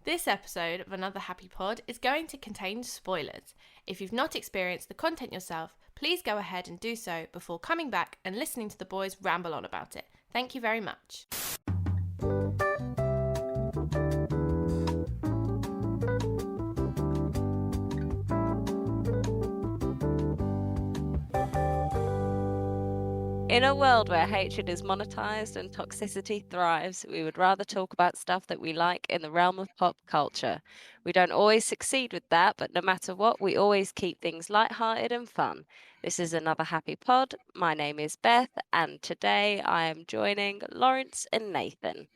This episode of Another Happy Pod is going to contain spoilers. If you've not experienced the content yourself, please go ahead and do so before coming back and listening to the boys ramble on about it. Thank you very much. In a world where hatred is monetized and toxicity thrives, we would rather talk about stuff that we like in the realm of pop culture. We don't always succeed with that, but no matter what, we always keep things lighthearted and fun. This is Another Happy Pod. My name is Beth, and today I am joining Lawrence and Nathan.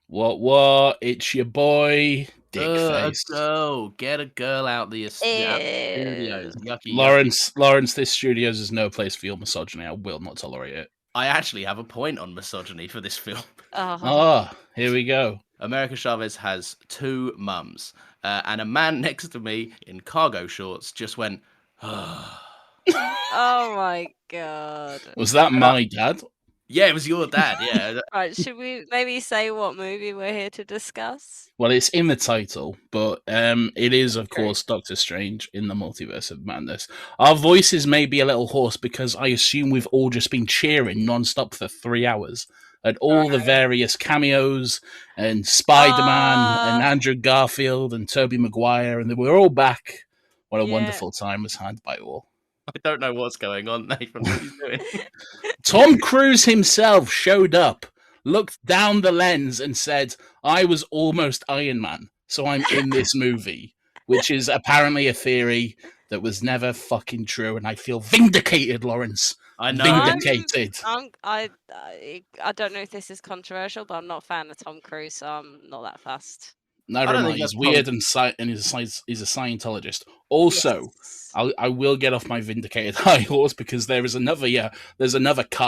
What? It's your boy, Dickface. Get a girl out the studios. Yucky, Lawrence, this studios is no place for your misogyny. I will not tolerate it. I actually have a point on misogyny for this film. Here we go. America Chavez has two mums, and a man next to me in cargo shorts just went, Oh my god. Was that my dad? Yeah, it was your dad, yeah. Right, should we maybe say what movie we're here to discuss? Well, it's in the title, but it is, of course, Doctor Strange in the Multiverse of Madness. Our voices may be a little hoarse because I assume we've all just been cheering non-stop for 3 hours at all the various cameos and Spider-Man and Andrew Garfield and Tobey Maguire, and we're all back. What a wonderful time was had by all. I don't know what's going on, Nathan. What are you doing? Tom Cruise himself showed up, looked down the lens and said, I was almost Iron Man, so I'm in this movie, which is apparently a theory that was never fucking true, and I feel vindicated, Lawrence. I know. Vindicated. I don't know if this is controversial, but I'm not a fan of Tom Cruise, so I'm not that fussed. Never mind. He's weird and he's a Scientologist. Also, yes. I will get off my vindicated high horse because there's another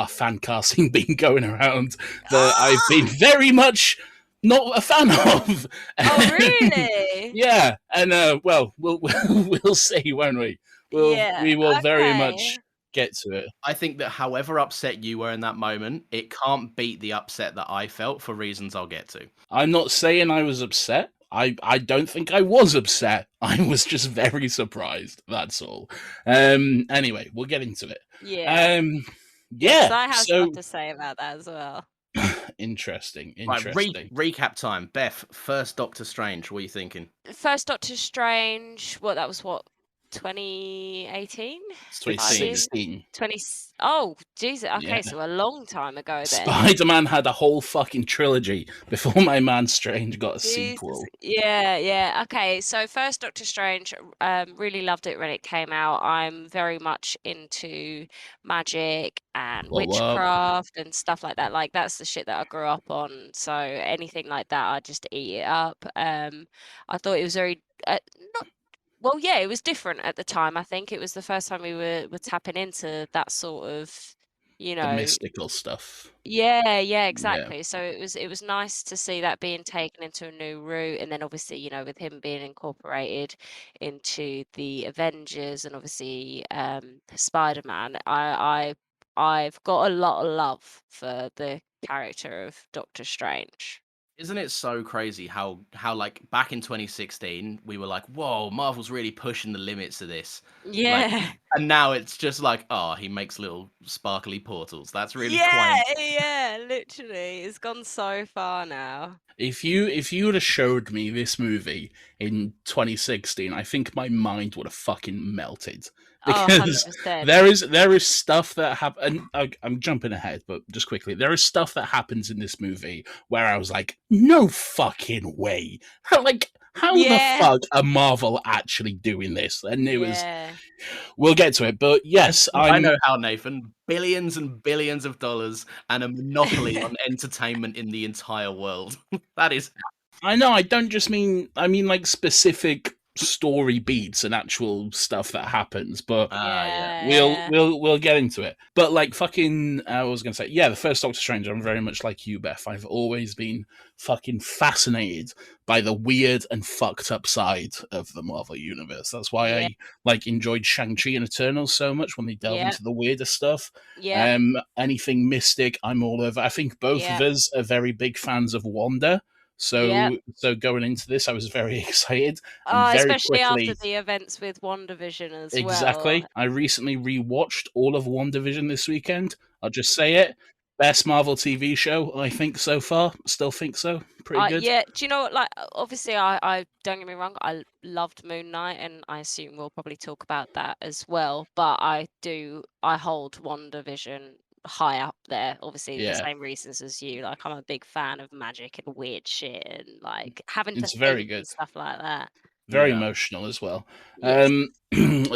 fan car scene being going around that I've been very much not a fan of. Oh, really? Yeah, and we'll see, won't we? We will very much get to it. I think that however upset you were in that moment, it can't beat the upset that I felt for reasons I'll get to. I'm not saying I was upset. I don't think I was upset. I was just very surprised. That's all. Anyway, we'll get into it. Yeah. Yeah. I have stuff to say about that as well. Interesting. Right, recap time. Beth, first Doctor Strange. What are you thinking? First Doctor Strange. That was 2018? It's 2016. Oh, Jesus. Okay, so a long time ago then. Spider-Man had a whole fucking trilogy before my man Strange got a sequel. Yeah. Okay, so first Doctor Strange, really loved it when it came out. I'm very much into magic and witchcraft and stuff like that. Like, that's the shit that I grew up on. So anything like that, I just eat it up. I thought it was very... Well, yeah, it was different at the time. I think it was the first time we were tapping into that sort of, the mystical stuff. Yeah, exactly. Yeah. So it was nice to see that being taken into a new route, and then obviously, with him being incorporated into the Avengers and obviously Spider-Man. I've got a lot of love for the character of Doctor Strange. Isn't it so crazy how like back in 2016 we were like, whoa, Marvel's really pushing the limits of this. Yeah. And now it's just like, he makes little sparkly portals. That's really quaint. Yeah, literally. It's gone so far now. If you would have showed me this movie in 2016, I think my mind would have fucking melted. Because there is stuff that happens. I'm jumping ahead, but just quickly, there is stuff that happens in this movie where I was like, no fucking way. How the fuck are Marvel actually doing this? And it was. We'll get to it, but yes, I know how, Nathan. Billions and billions of dollars and a monopoly on entertainment in the entire world. That is. I know. I don't just mean. I mean like specific story beats and actual stuff that happens, but we'll get into it. But like fucking I was gonna say, the first Doctor Strange, I'm very much like you, Beth. I've always been fucking fascinated by the weird and fucked up side of the Marvel universe. That's why I like enjoyed Shang-Chi and Eternals so much when they delve into the weirder stuff. Anything mystic, I'm all over. I think both of us are very big fans of Wanda. So going into this, I was very excited. And very especially quickly, after the events with WandaVision as well. Exactly. I recently rewatched all of WandaVision this weekend. I'll just say it. Best Marvel TV show, I think, so far. Still think so. Pretty good. Yeah, do you know what? Like, obviously, I don't get me wrong, I loved Moon Knight, and I assume we'll probably talk about that as well. But I hold WandaVision high up there, obviously, the Yeah. same reasons as you. Like, I'm a big fan of magic and weird shit, and like having to It's very think good. and stuff like that. Very emotional as well. Yes.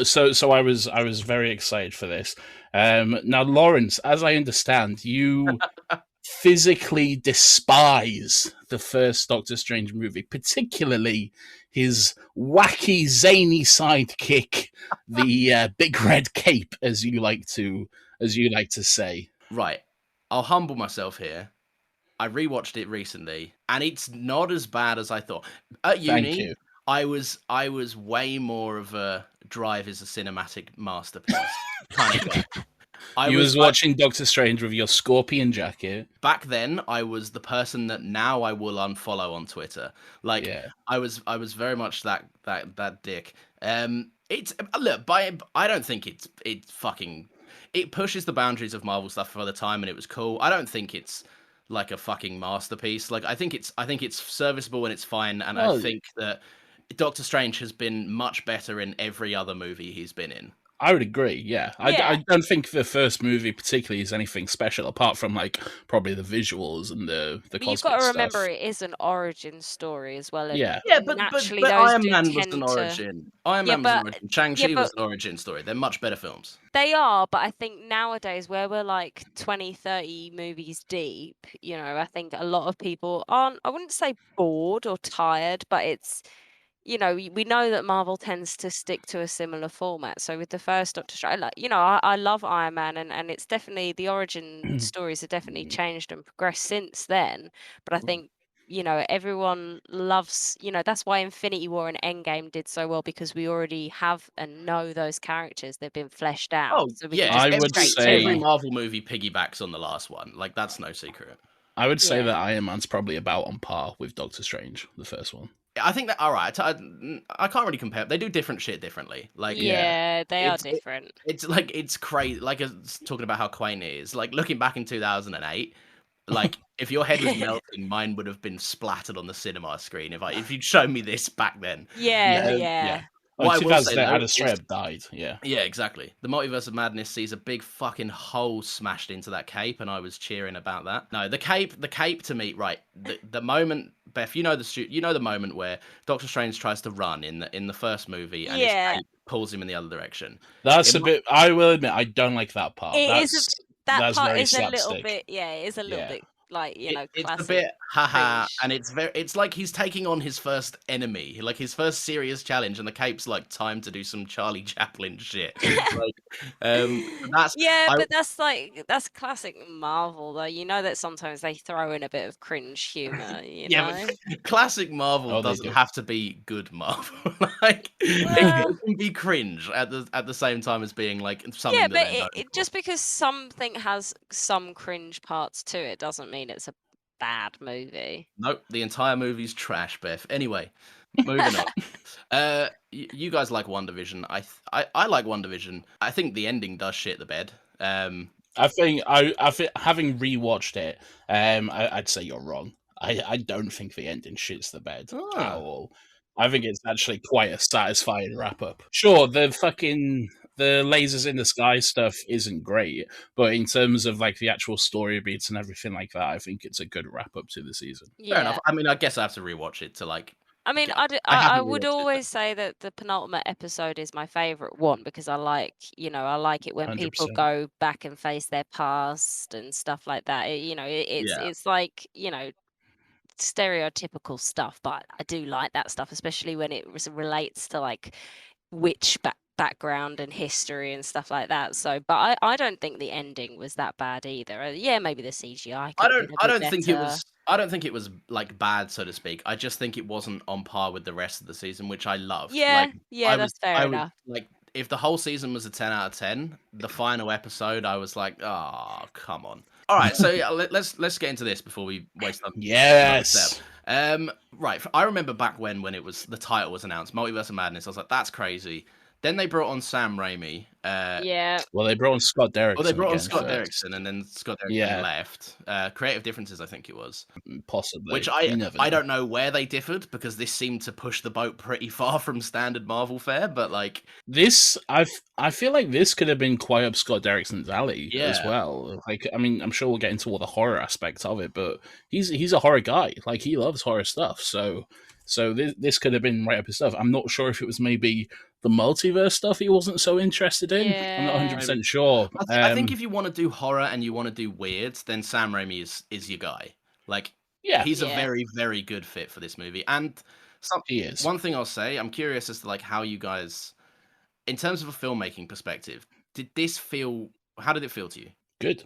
So I was very excited for this. Now, Lawrence, as I understand, you physically despise the first Doctor Strange movie, particularly his wacky, zany sidekick, the big red cape, as you like to say. Right. I'll humble myself here. I rewatched it recently, and it's not as bad as I thought. At uni, Thank you. I was way more of a Drive is a cinematic masterpiece kind of guy. I was watching Doctor Strange with your scorpion jacket. Back then, I was the person that now I will unfollow on Twitter. Like, I was very much that dick. It's look, I don't think it pushes the boundaries of Marvel stuff for the time, and it was cool. I don't think it's like a fucking masterpiece. Like, I think it's serviceable and it's fine, and I think that Doctor Strange has been much better in every other movie he's been in. I would agree, yeah. I don't think the first movie particularly is anything special, apart from like probably the visuals and the cosmic stuff. You've got to remember it is an origin story as well. And but naturally Iron Man was an origin. Iron Man was an origin. Shang-Chi was an origin story. They're much better films. They are, but I think nowadays where we're like 20, 30 movies deep, you know, I think a lot of people aren't, I wouldn't say bored or tired, but it's, you know, we know that Marvel tends to stick to a similar format. So with the first Doctor Strange, like, you know, I love Iron Man, and it's definitely, the origin stories have definitely changed and progressed since then. But I think, you know, everyone loves, you know, that's why Infinity War and Endgame did so well, because we already have and know those characters. They've been fleshed out. Oh, so we yeah. can I would say every Marvel movie piggybacks on the last one. Like, that's no secret. I would say that Iron Man's probably about on par with Doctor Strange, the first one. I think that, all right, I can't really compare. They do different shit differently. Like, they are different. It's like, it's crazy. Like, talking about how quaint it is. Like, looking back in 2008, like, if your head was melting, mine would have been splattered on the cinema screen if you'd shown me this back then. Yeah. Well, 2008, Adam Streb died. Yeah, exactly. The Multiverse of Madness sees a big fucking hole smashed into that cape, and I was cheering about that. No, the cape to me, right? The moment, Beth, you know the moment where Doctor Strange tries to run in the first movie, and his cape pulls him in the other direction. That's bit. I will admit, I don't like that part. That part is slapstick. A little bit. Yeah, it is a little bit. Like, you know, it's a bit haha, and it's like he's taking on his first enemy, like his first serious challenge, and the cape's like, time to do some Charlie Chaplin shit. Like, but that's classic Marvel though. You know that sometimes they throw in a bit of cringe humor. You know? But classic Marvel doesn't have to be good Marvel. Like, it can be cringe at the same time as being like something. Yeah, but just because something has some cringe parts to it doesn't mean it's a bad movie. Nope, the entire movie's trash, Beth. Anyway, moving on. You guys like WandaVision. I like WandaVision. I think the ending does shit the bed. I think having rewatched it, I'd say you're wrong. I don't think the ending shits the bed at all. I think it's actually quite a satisfying wrap up. Sure, the lasers in the sky stuff isn't great, but in terms of like the actual story beats and everything like that, I think it's a good wrap up to the season. Fair enough. I mean, I guess I have to rewatch it to like. I mean, I would always say that the penultimate episode is my favorite one, because I like it when 100%. people go back and face their past and stuff like that. It's like, you know, stereotypical stuff, but I do like that stuff, especially when it relates to like witch background and history and stuff like that. So, but I don't think the ending was that bad either. Yeah, maybe the CGI. I don't think it was. I don't think it was like bad, so to speak. I just think it wasn't on par with the rest of the season, which I loved. Yeah, that's fair enough. Like, if the whole season was a 10 out of 10, the final episode, I was like, oh, come on. All right, so let's get into this before we waste time. Yes. Right. I remember back when it was the title was announced, Multiverse of Madness. I was like, that's crazy. Then they brought on Sam Raimi. Yeah. Well, they brought on Scott Derrickson. Well, they brought on again Scott first. Derrickson, and then Scott Derrickson left. Creative differences, I think it was. Possibly. Which I don't know where they differed, because this seemed to push the boat pretty far from standard Marvel fare. But like this, I feel like this could have been quite up Scott Derrickson's alley as well. Like, I mean, I'm sure we'll get into all the horror aspects of it, but he's a horror guy. Like, he loves horror stuff. So this could have been right up his stuff. I'm not sure if it was maybe the multiverse stuff he wasn't so interested in. I'm not 100% sure. I think if you want to do horror and you want to do weird, then Sam Raimi is your guy. Like, he's a very, very good fit for this movie. And he is. One thing I'll say, I'm curious as to like how you guys, in terms of a filmmaking perspective, how did it feel to you? Good.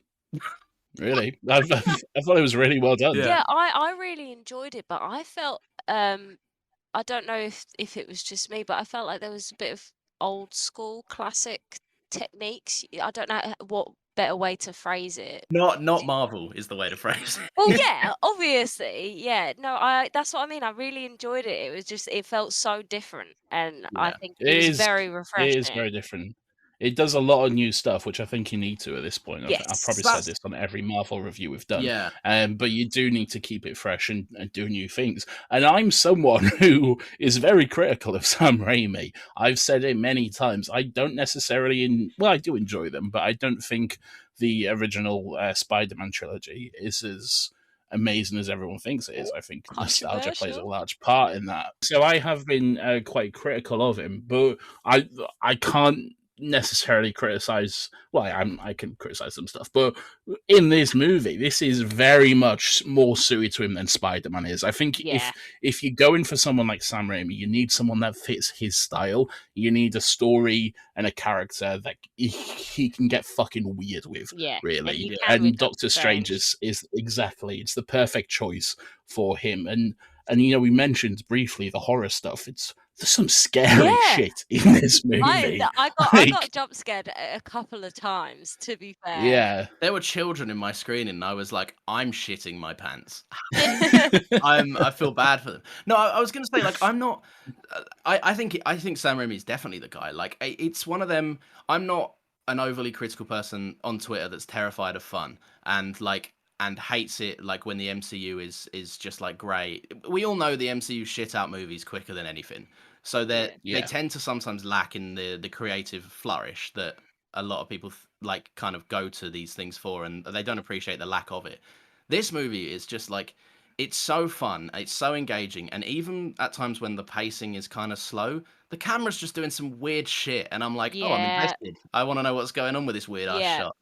Really, I thought it was really well done. Yeah, I really enjoyed it, but I felt I don't know if it was just me, but I felt like there was a bit of old school classic techniques. I don't know what better way to phrase it. Not Marvel is the way to phrase it. Well, yeah, obviously, yeah. No, that's what I mean. I really enjoyed it. It was just, it felt so different, and I think it was very refreshing. It is very different. It does a lot of new stuff, which I think you need to at this point. Yes, I've probably said this on every Marvel review we've done. Yeah. But you do need to keep it fresh and do new things. And I'm someone who is very critical of Sam Raimi. I've said it many times. I don't necessarily... I do enjoy them, but I don't think the original Spider-Man trilogy is as amazing as everyone thinks it is. I think nostalgia plays a large part in that. So I have been quite critical of him, but I can't necessarily criticize... I can criticize some stuff, but in this movie, this is very much more suited to him than Spider-Man is. I think if you go in for someone like Sam Raimi, you need someone that fits his style. You need a story and a character that he can get fucking weird with, really. And Doctor Strange is exactly, it's the perfect choice for him. And we mentioned briefly the horror stuff. There's some scary shit in this movie. I got jump scared a couple of times, to be fair. Yeah. There were children in my screening, and I was like, I'm shitting my pants. I feel bad for them. No, I was going to say, like, I'm not... I think Sam Raimi is definitely the guy. Like, it's one of them... I'm not an overly critical person on Twitter that's terrified of fun and hates it like when the MCU is just like great. We all know the MCU shit out movies quicker than anything. So they tend to sometimes lack in the creative flourish that a lot of people kind of go to these things for, and they don't appreciate the lack of it. This movie is just like, it's so fun, it's so engaging, and even at times when the pacing is kind of slow, the camera's just doing some weird shit, and I'm like, I'm invested. I want to know what's going on with this weird ass shot.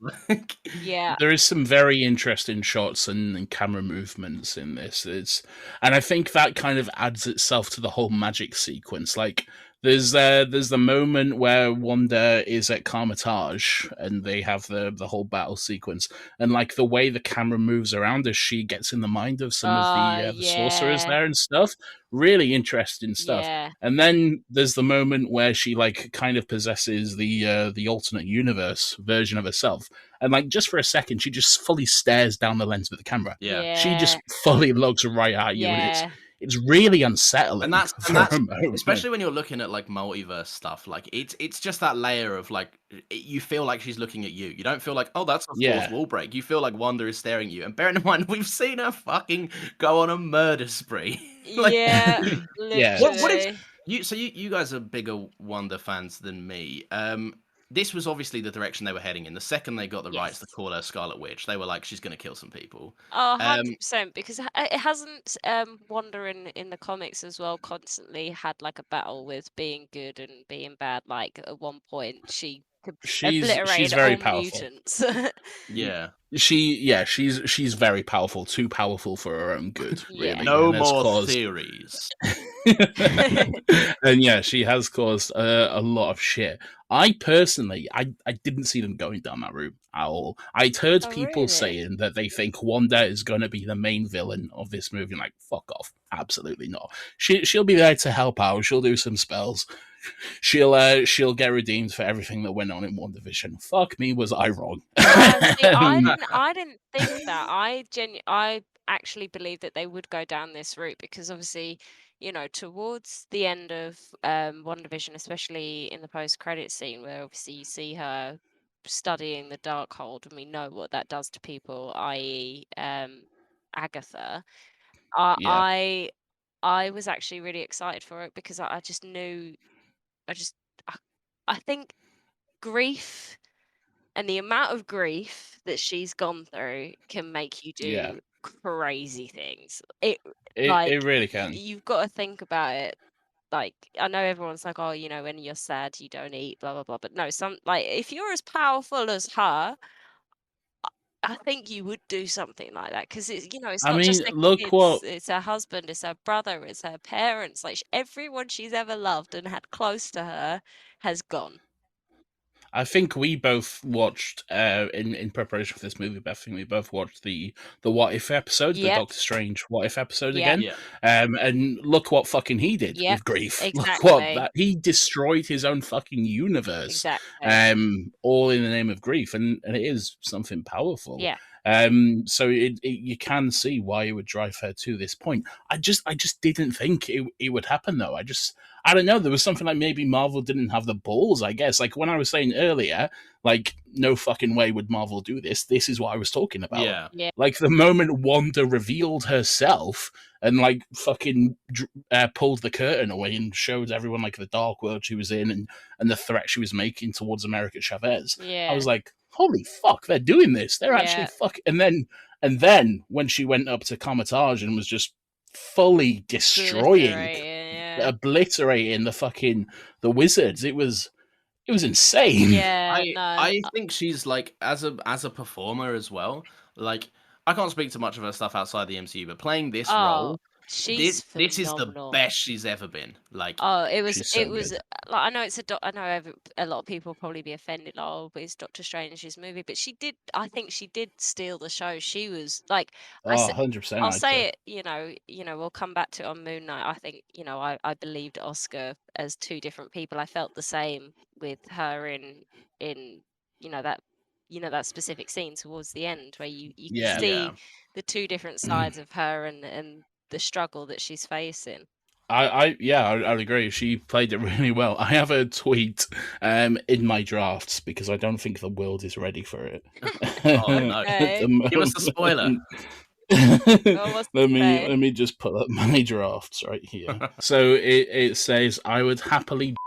There is some very interesting shots and camera movements in this. And I think that kind of adds itself to the whole magic sequence. Like, there's the moment where Wanda is at Carmitage and they have the whole battle sequence, and like the way the camera moves around as she gets in the mind of some of the sorcerers there and stuff. Really interesting stuff. And then there's the moment where she like kind of possesses the alternate universe version of herself, and like just for a second she just fully stares down the lens with the camera. She just fully looks right at you, and it's really unsettling. And that's especially when you're looking at like multiverse stuff. Like it's just that layer of like, you feel like she's looking at you. You don't feel like, oh, that's a fourth wall break. You feel like Wanda is staring at you. And bearing in mind, we've seen her fucking go on a murder spree. Literally. You guys are bigger Wanda fans than me. This was obviously the direction they were heading in. The second they got the rights to call her Scarlet Witch, they were like, she's going to kill some people. 100%, because it hasn't Wanda in the comics as well constantly had like a battle with being good and being bad. Like at one point she obliterated very all powerful. Mutants. She's very powerful, too powerful for her own good, really. No more theories. And she has caused a lot of shit. I personally, I didn't see them going down that route at all. I'd heard people saying that they think Wanda is going to be the main villain of this movie. Like, fuck off. Absolutely not. She'll be there to help out. She'll do some spells. She'll get redeemed for everything that went on in WandaVision. Fuck me, was I wrong? I didn't think that. actually believe that they would go down this route, because obviously, towards the end of WandaVision, especially in the post-credit scene, where obviously you see her studying the Darkhold, and we know what that does to people, i.e., Agatha. I was actually really excited for it, because I just knew, I just I think grief and the amount of grief that she's gone through can make you do crazy things. It really can. You've got to think about it. Like, I know everyone's like, oh, when you're sad, you don't eat, blah blah blah. But no, if you're as powerful as her, I think you would do something like that, because it's not just her look kids, it's her husband, it's her brother, it's her parents. Like, everyone she's ever loved and had close to her has gone. I think we both watched in preparation for this movie, Beth, we both watched the What If episode, the Doctor Strange What If episode again. And look what fucking he did with grief. Exactly. Look what he destroyed his own fucking universe. Exactly. All in the name of grief, and it is something powerful. Yeah. So you can see why it would drive her to this point. I just didn't think it would happen though. I don't know. There was something like maybe Marvel didn't have the balls, I guess. Like when I was saying earlier, like no fucking way would Marvel do this. This is what I was talking about. Yeah. Like the moment Wanda revealed herself and like fucking pulled the curtain away and showed everyone like the dark world she was in and the threat she was making towards America Chavez. Yeah. I was like, holy fuck, they're doing this. They're actually fucking. And then when she went up to Comatage and was just fully obliterating the wizards, it was insane. I think she's like as a performer as well. Like, I can't speak to much of her stuff outside the MCU, but playing this role, this is the best she's ever been. Like, it was good. like, I know I know a lot of people probably be offended. Oh, but it's Doctor Strange's movie, but I think she did steal the show. She was like, 100%. I'll say it. We'll come back to it on Moon Knight. I think I believed Oscar as two different people. I felt the same with her in that specific scene towards the end, where you see the two different sides of her and the struggle that she's facing. I'd agree. She played it really well. I have a tweet in my drafts because I don't think the world is ready for it. Oh no! Give us a spoiler. Let me just put up my drafts right here. So it says, I would happily.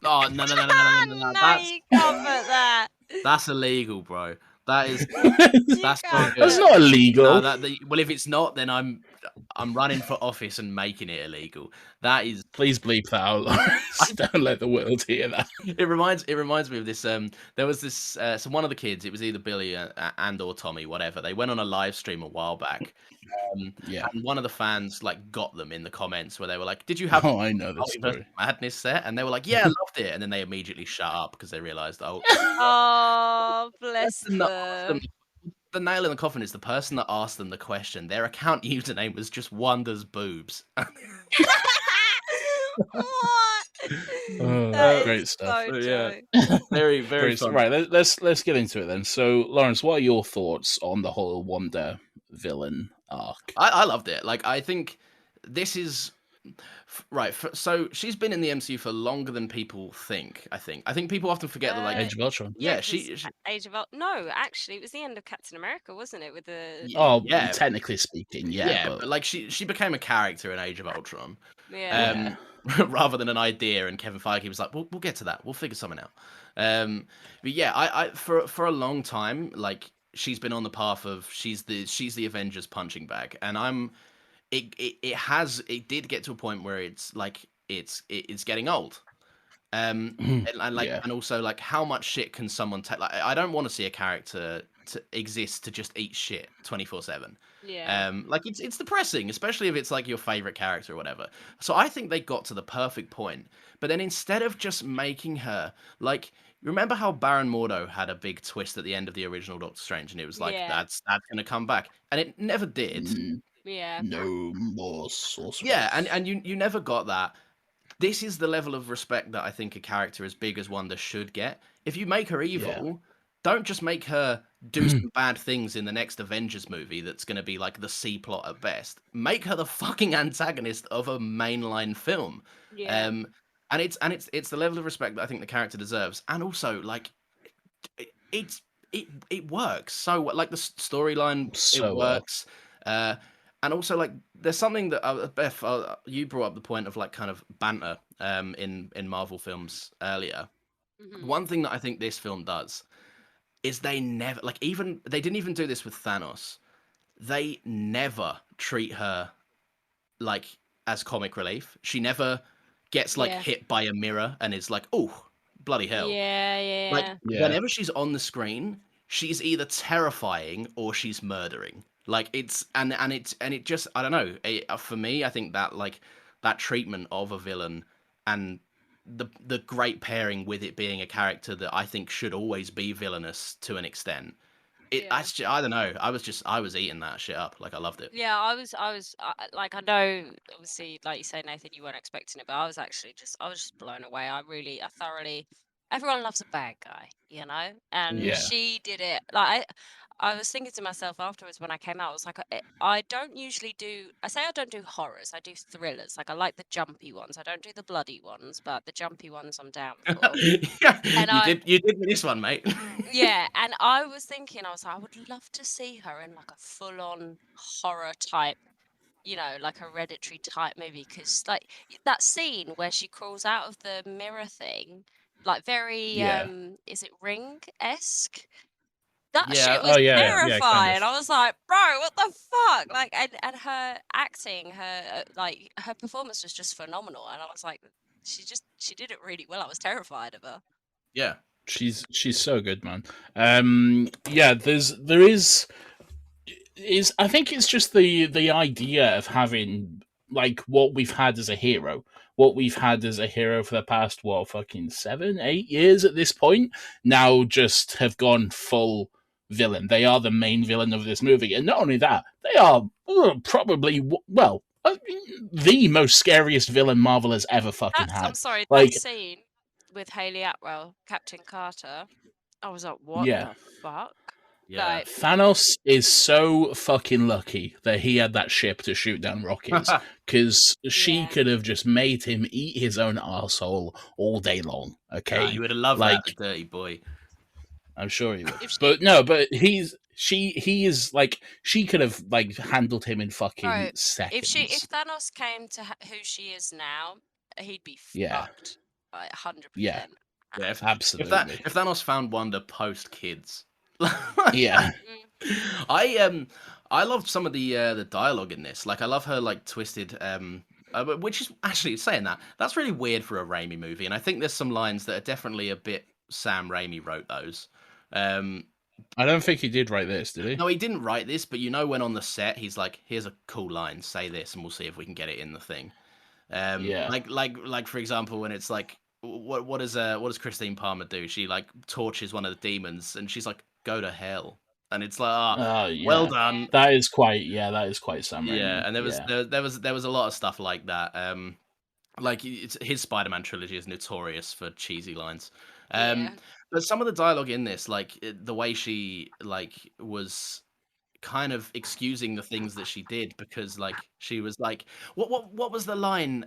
Oh no! No, you can't put that. That's illegal, bro. That is that's not good. That's not illegal. No, well, if it's not, then I'm running for office and making it illegal. That is. Please bleep that out, Lawrence. Don't let the world hear that. It reminds me of this. There was this. So one of the kids, it was either Billy and or Tommy, whatever. They went on a live stream a while back. And one of the fans like got them in the comments where they were like, "Did you have I know this Multiverse Madness set?" And they were like, "Yeah, I loved it." And then they immediately shut up because they realized, oh, bless them. The nail in the coffin is the person that asked them the question. Their account username was just Wonder's boobs. Great stuff. So very, very fun. Right, let's get into it then. So, Lawrence, what are your thoughts on the whole Wanda villain arc? I loved it. Like, I think this is right. So she's been in the MCU for longer than people think. I think people often forget that, like, Age of Ultron. Yeah, she Age of Ultron. No, actually, it was the end of Captain America, wasn't it? With the technically speaking, but like she became a character in Age of Ultron. Yeah. Rather than an idea, and Kevin Feige was like, we'll get to that. We'll figure something out. But yeah, I for a long time, like, she's been on the path of she's the Avengers punching bag, and it did get to a point where it's like it's getting old. And also, like, how much shit can someone take? Like, I don't want to see a character to exist to just eat shit 24/7. Yeah. Like, it's depressing, especially if it's like your favorite character or whatever. So I think they got to the perfect point. But then instead of just making her like, remember how Baron Mordo had a big twist at the end of the original Doctor Strange, and it was like, that's gonna come back, and it never did. Yeah. No more sorcery. Yeah, and you never got that. This is the level of respect that I think a character as big as Wanda should get. If you make her evil, don't just make her do some bad things in the next Avengers movie that's going to be like the C plot at best. Make her the fucking antagonist of a mainline film. Yeah. And it's the level of respect that I think the character deserves. And also, like, it works so well. Like the storyline, it works. And also, like, there's something that Beth, you brought up the point of like kind of banter in Marvel films earlier. One thing that I think this film does is they never, like, even they didn't even do this with Thanos. They never treat her like as comic relief. She never gets like hit by a mirror and is like, oh, bloody hell. Like, whenever she's on the screen, she's either terrifying or she's murdering. Like, it's and it just, I don't know. For me, I think that like that treatment of a villain and the great pairing with it being a character that I think should always be villainous to an extent. I don't know. I was eating that shit up. Like, I loved it. Yeah, I was like, I know, obviously, like you say, Nathan, you weren't expecting it, but I was just blown away. I thoroughly, everyone loves a bad guy, you know, and she did it. Like, I was thinking to myself afterwards when I came out, I was like, I don't usually I don't do horrors, I do thrillers. Like, I like the jumpy ones. I don't do the bloody ones, but the jumpy ones I'm down for. You did this one, mate. Yeah, and I was thinking, I was like, I would love to see her in like a full-on horror type, you know, like Hereditary type movie, because like that scene where she crawls out of the mirror thing, like very is it Ring-esque? That shit was terrifying. I was like, bro, what the fuck? Like, and her acting, her like her performance was just phenomenal, and I was like, she did it really well. I was terrified of her. Yeah. She's so good, man. There is I think it's just the idea of having like what we've had as a hero for the past 7-8 years at this point, now just have gone full villain. They are the main villain of this movie, and not only that, they are probably the most scariest villain Marvel has ever fucking had. I'm sorry, that scene with Hayley Atwell, Captain Carter, I was like, what the fuck? Yeah. Like, Thanos is so fucking lucky that he had that ship to shoot down rockets, because she could have just made him eat his own arsehole all day long. Okay, you would have loved that, dirty boy. I'm sure he would. He is like, she could have like handled him in fucking seconds. If Thanos came to who she is now, he'd be fucked. Like 100%. Yeah, absolutely. If Thanos found Wanda post kids, yeah. I loved some of the dialogue in this. Like, I love her like twisted, which is actually, saying that's really weird for a Raimi movie, and I think there's some lines that are definitely a bit Sam Raimi wrote those. I don't think he did write this, did he? No, he didn't write this, but you know, when on the set, he's like, "Here's a cool line, say this, and we'll see if we can get it in the thing." Like for example, when it's like, what does Christine Palmer do? She like tortures one of the demons, and she's like, "Go to hell," and it's like, well done. That is quite Sam Raimi. Yeah, and there was a lot of stuff like that. Like, his Spider-Man trilogy is notorious for cheesy lines. But some of the dialogue in this, like the way she like was kind of excusing the things that she did, because like she was like, what was the line?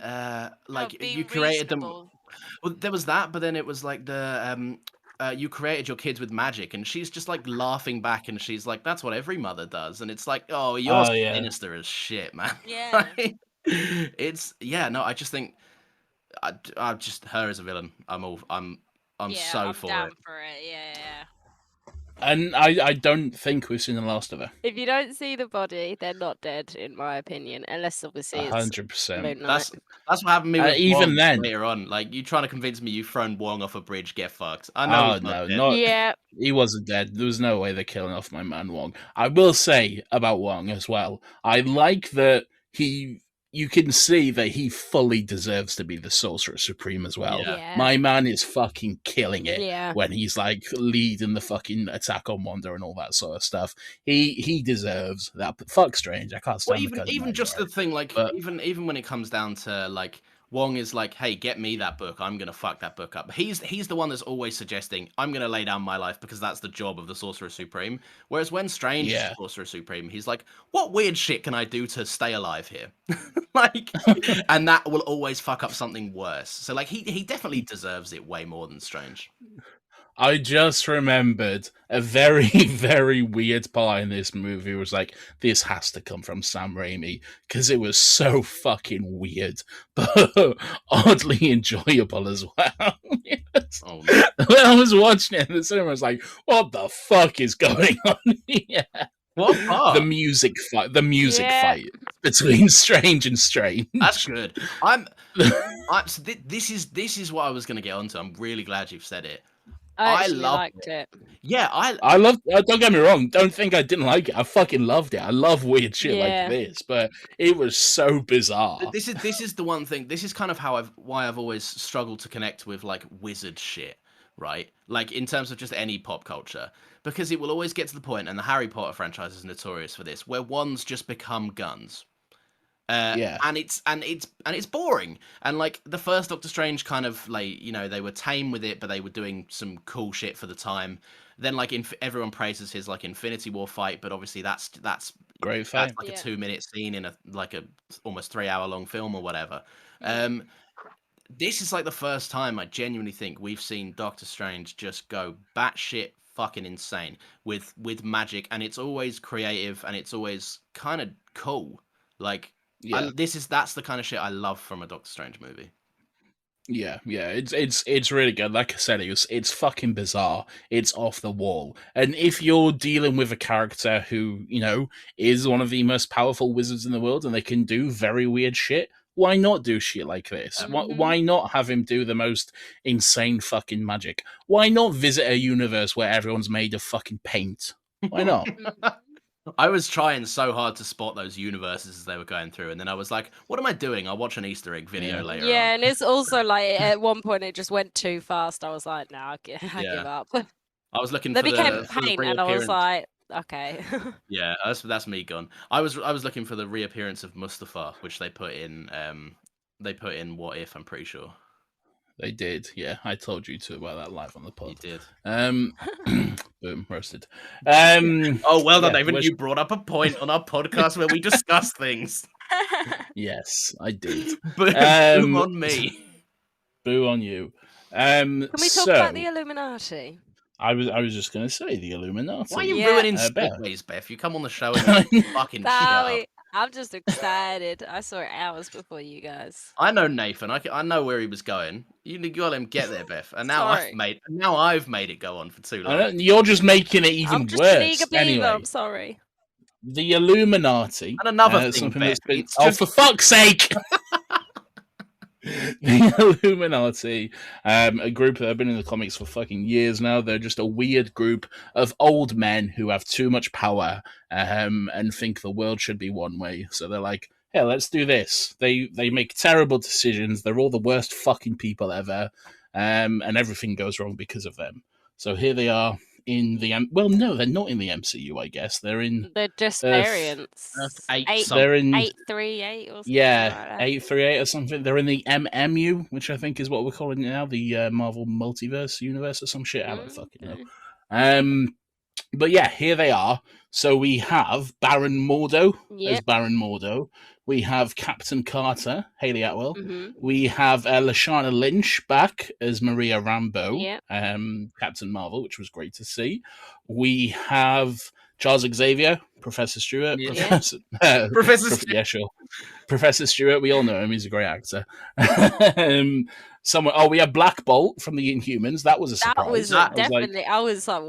Like, you created reasonable. them. Well, there was that, but then it was like the you created your kids with magic, and she's just like laughing back, and she's like, that's what every mother does, and it's like, oh, you're sinister as shit, man. Yeah. I just think I just, her as a villain, I'm so for down it. for it. Yeah. And I don't think we've seen the last of her. If you don't see the body, they're not dead, in my opinion, unless obviously 100%. That's what happened to me with even Wong then later on. Like, you trying to convince me you've thrown Wong off a bridge, get fucked. I know he's not dead. He wasn't dead. There was no way they're killing off my man Wong. I will say about Wong as well, I like that you can see that he fully deserves to be the Sorcerer Supreme as well. Yeah. My man is fucking killing it when he's like leading the fucking attack on Wanda and all that sort of stuff. He deserves that. But fuck Strange, I can't stand even just the thing, like, even when it comes down to like Wong is like, hey, get me that book. I'm gonna fuck that book up. He's the one that's always suggesting, I'm gonna lay down my life because that's the job of the Sorcerer Supreme. Whereas when Strange is the Sorcerer Supreme, he's like, what weird shit can I do to stay alive here? Like, and that will always fuck up something worse. So like, he definitely deserves it way more than Strange. I just remembered a very, very weird part in this movie. It was like, this has to come from Sam Raimi, because it was so fucking weird, but oddly enjoyable as well. Yes. Oh, no. When I was watching it in the cinema, I was like, what the fuck is going on here? What part? The music fight between Strange and Strange. That's good. So this is what I was going to get onto. I'm really glad you've said it. I liked it. Yeah, I loved. Don't get me wrong. Don't think I didn't like it. I fucking loved it. I love weird shit like this, but it was so bizarre. This is the one thing. This is kind of why I've always struggled to connect with like wizard shit, right? Like in terms of just any pop culture, because it will always get to the point, and the Harry Potter franchise is notorious for this, where wands just become guns. And it's boring. And like the first Doctor Strange kind of like, you know, they were tame with it, but they were doing some cool shit for the time. Then like everyone praises his like Infinity War fight, but obviously that's great fight. That's like a 2-minute scene in a almost 3-hour long film or whatever. This is like the first time I genuinely think we've seen Doctor Strange just go batshit fucking insane with magic, and it's always creative and it's always kind of cool. Like that's the kind of shit I love from a Doctor Strange movie. Yeah, it's really good. Like I said, it's fucking bizarre. It's off the wall. And if you're dealing with a character who, you know, is one of the most powerful wizards in the world and they can do very weird shit, why not do shit like this? Why not have him do the most insane fucking magic? Why not visit a universe where everyone's made of fucking paint? Why not? I was trying so hard to spot those universes as they were going through, and then I was like, what am I doing? I'll watch an Easter egg video later. Yeah, and it's also like at one point it just went too fast. I was like, no, I give up. I was looking they for became paint, and I was like, okay. Yeah, that's me gone. I was looking for the reappearance of Mustafa, which they put in What If, I'm pretty sure. They did, yeah. I told you to about that live on the pod. You did. Boom, roasted. Oh, well done, David. You brought up a point on our podcast where we discuss things. Yes, I did. Boo on me. Boo on you. Can we talk about the Illuminati? I was just going to say the Illuminati. Why are you ruining Segways, Beth? You come on the show and you fucking shit up. I'm just excited. I saw it hours before you guys. I know Nathan. I know where he was going. You got him get there, Beth. And now I've made it go on for too long. You're just making it even worse. Anyway, I'm sorry. The Illuminati. And another thing, Beth. For fuck's sake! The Illuminati, a group that have been in the comics for fucking years now. They're just a weird group of old men who have too much power and think the world should be one way. So they're like, hey, let's do this. They make terrible decisions. They're all the worst fucking people ever, and everything goes wrong because of them. So here they are in the no, they're not in the MCU. I guess they're just variants. They're in 838 or something. Yeah, like 838 or something. They're in the MMU, which I think is what we're calling it now, the Marvel Multiverse universe or some shit. I don't fucking know. But yeah, here they are. So we have Baron Mordo as Baron Mordo. We have Captain Carter, Hayley Atwell. We have Lashana Lynch back as Maria Rambeau, Captain Marvel, which was great to see. We have Charles Xavier, Professor Stewart. Professor Stewart. Yeah, sure. Professor Stewart, we all know him. He's a great actor. We have Black Bolt from the Inhumans. That was a surprise. I was like,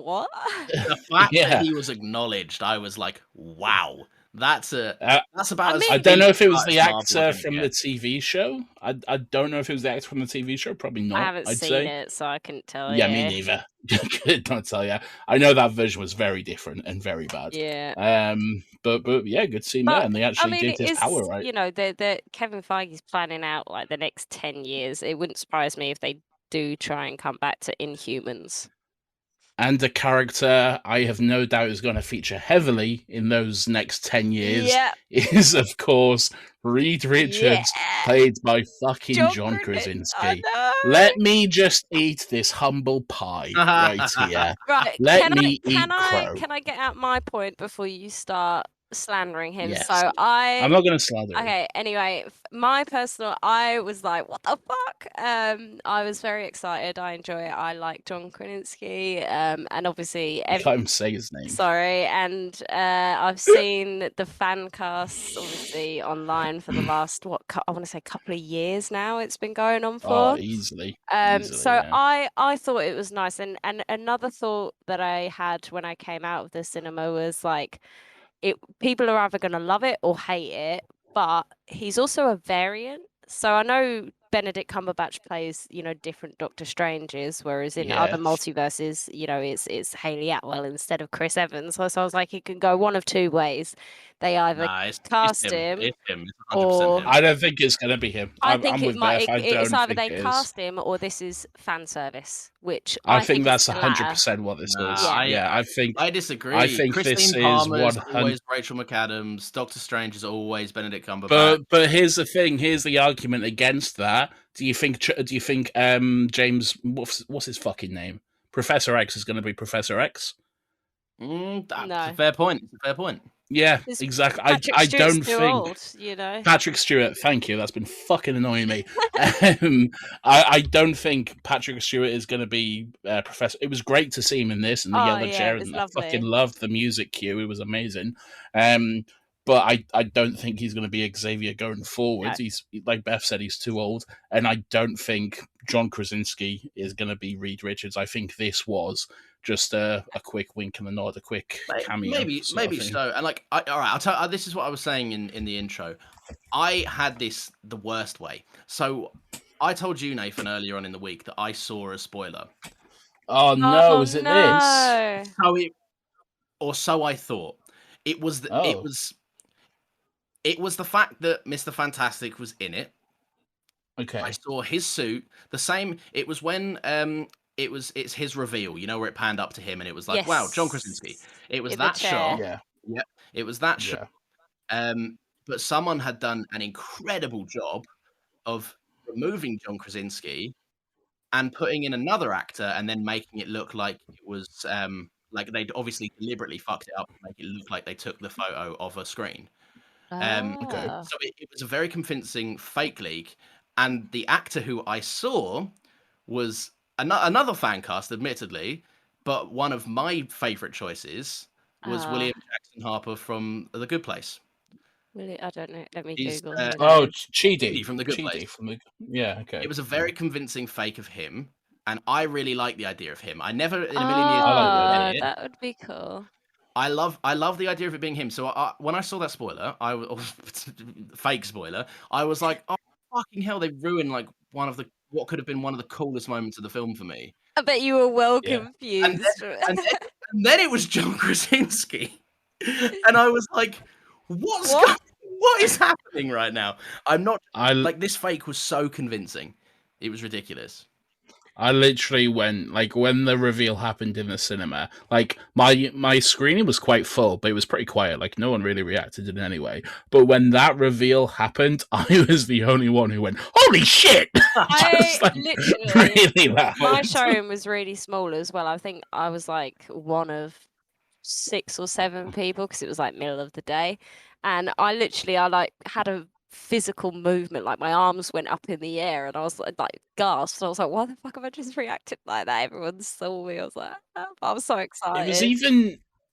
what? The fact that he was acknowledged, I was like, wow. That's about. I don't know if it was the actor from the TV show. I don't know if it was the actor from the TV show. Probably not. I haven't seen it, so I couldn't tell you. Yeah, me neither. Don't tell you. I know that version was very different and very bad. Yeah. But yeah, good seeing that, and they actually did his power right. You know, Kevin Feige's planning out like the next 10 years. It wouldn't surprise me if they do try and come back to Inhumans. And a character I have no doubt is going to feature heavily in those next 10 years is, of course, Reed Richards, played by fucking John Krasinski. Let me just eat this humble pie right here. Right, Let me eat crow. Can I get out my point before you start slandering him? Yes. So I'm not going to slander him. Okay, anyway, I was like, what the fuck? I was very excited. I enjoy it. I like John Krasinski. And obviously... I can't even say his name. Sorry. And I've seen the fan casts, obviously, online for the last, I want to say couple of years now it's been going on for. Oh, easily. I thought it was nice. And another thought that I had when I came out of the cinema was like, people are either going to love it or hate it, but he's also a variant. So I know Benedict Cumberbatch plays, different Doctor Stranges, whereas in other multiverses, it's Hayley Atwell instead of Chris Evans. So I was like, he can go one of two ways. They either cast him, it's him. or I don't think it's going to be him. I think I'm with Beth. it's either they cast him or this is fan service, which I think that's 100% what this is. I disagree. I think Christine this Palmer's is always Rachel McAdams. Doctor Strange is always Benedict Cumberbatch. But here's the thing. Here's the argument against that. Do you think James what's his fucking name? Professor X is going to be Professor X? No. It's a fair point. Yeah, exactly. I don't think old, Patrick Stewart. Thank you. That's been fucking annoying me. I don't think Patrick Stewart is going to be Professor. It was great to see him in this and the yellow chair, and I fucking loved the music cue. It was amazing. But I don't think he's going to be Xavier going forward. No. He's, like Beth said, he's too old, and I don't think John Krasinski is going to be Reed Richards. I think this was just a quick wink and a nod, a quick cameo. Maybe so. And like, all right, I'll tell. This is what I was saying in the intro. I had this the worst way. So I told you, Nathan, earlier on in the week that I saw a spoiler. Oh no! Is it this? So I thought it was. It was the fact that Mr. Fantastic was in it. Okay. I saw his suit. The same. It was when it's his reveal. Where it panned up to him and it was like, wow, John Krasinski. It was that shot. Yeah. It was that shot. But someone had done an incredible job of removing John Krasinski and putting in another actor and then making it look like it was like they'd obviously deliberately fucked it up to make it look like they took the photo of a screen. So it was a very convincing fake leak, and the actor who I saw was another fan cast, admittedly, but one of my favorite choices was William Jackson Harper from The Good Place. Really, I don't know. Let me Google. Chidi from The Good Place. Okay. It was a very convincing fake of him, and I really like the idea of him. I never in a million years. That would be cool. I love the idea of it being him. So when I saw that spoiler, fake spoiler, I was like, oh fucking hell, they ruined like what could have been one of the coolest moments of the film for me. I bet you were well confused. And then it was John Krasinski, and I was like, what is happening right now? Like this fake was so convincing, it was ridiculous. I literally went, like, when the reveal happened in the cinema, like, my screening was quite full, but it was pretty quiet. Like, no one really reacted in any way. But when that reveal happened, I was the only one who went, holy shit! I like, literally, really loud. My showroom was really small as well. I think I was, like, one of 6 or 7 people, because it was, like, middle of the day. And I had a physical movement, like my arms went up in the air and I was like gasped. I was like, why the fuck have I just reacted like that? Everyone saw me. I was like, I was so excited.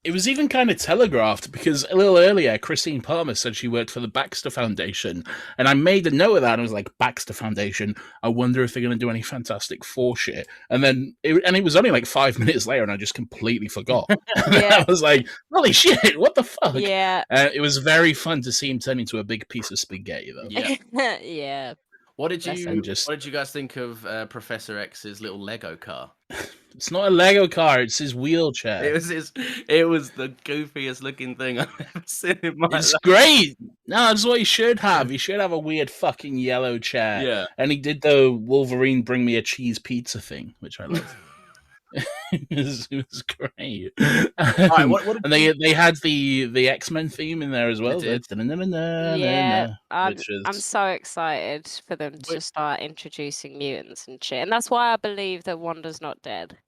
It was even kind of telegraphed, because a little earlier Christine Palmer said she worked for the Baxter Foundation, and I made a note of that and I was like, Baxter Foundation, I wonder if they're going to do any Fantastic Four shit. And then it was only like 5 minutes later and I just completely forgot. I was like, holy shit, what the fuck? Yeah. It was very fun to see him turn into a big piece of spaghetti though. Yeah. What did you guys think of Professor X's little Lego car? It's not a Lego car, it's his wheelchair. It was the goofiest looking thing I've ever seen in my life. It's great. No, that's what he should have. He should have a weird fucking yellow chair. Yeah. And he did the Wolverine bring me a cheese pizza thing, which I love. It was great. Right, what and they had the X-Men theme in there as well. Yeah, I'm so excited for them to start introducing mutants and shit, and that's why I believe that Wanda's not dead.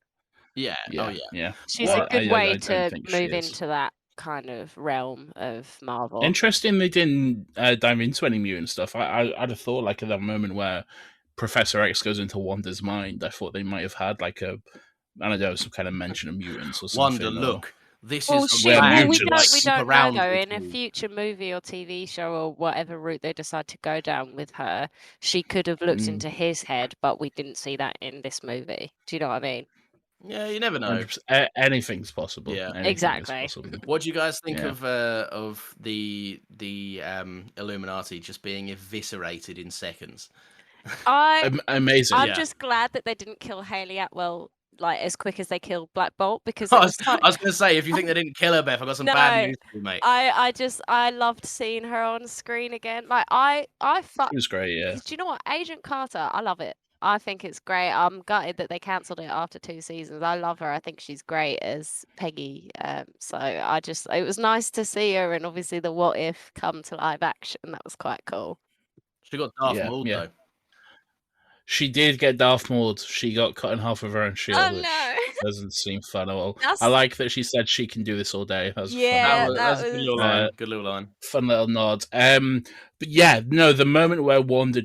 Yeah. Oh yeah. She's a good way to move into that kind of realm of Marvel. Interesting they didn't dive into any mutant stuff. I'd have thought like at that moment where Professor X goes into Wanda's mind, I thought they might have had like I don't know, some kind of mention of mutants or something. Wanda, look, this well, is shit, we don't know though. In a future movie or TV show or whatever route they decide to go down with her, she could have looked into his head, but we didn't see that in this movie. Do you know what I mean? Yeah, you never know. Anything's possible. Yeah, exactly. What do you guys think of the Illuminati just being eviscerated in seconds? Amazing. I'm just glad that they didn't kill Hayley Atwell like as quick as they killed Black Bolt, because I was going to say, if you think they didn't kill her, Beth, I've got some bad news for you, mate. I loved seeing her on screen again. Like it was great. Yeah. Do you know what, Agent Carter? I love it. I think it's great. I'm gutted that they cancelled it after 2 seasons. I love her. I think she's great as Peggy. So it was nice to see her, and obviously the What If come to live action. That was quite cool. She got Darth Maul though. She did get Darth Maul. She got cut in half of her own shield, which doesn't seem fun at all. I like that she said she can do this all day. That's fun. That's a good little line. Good little line. Fun little nod. But yeah, no, the moment where Wanda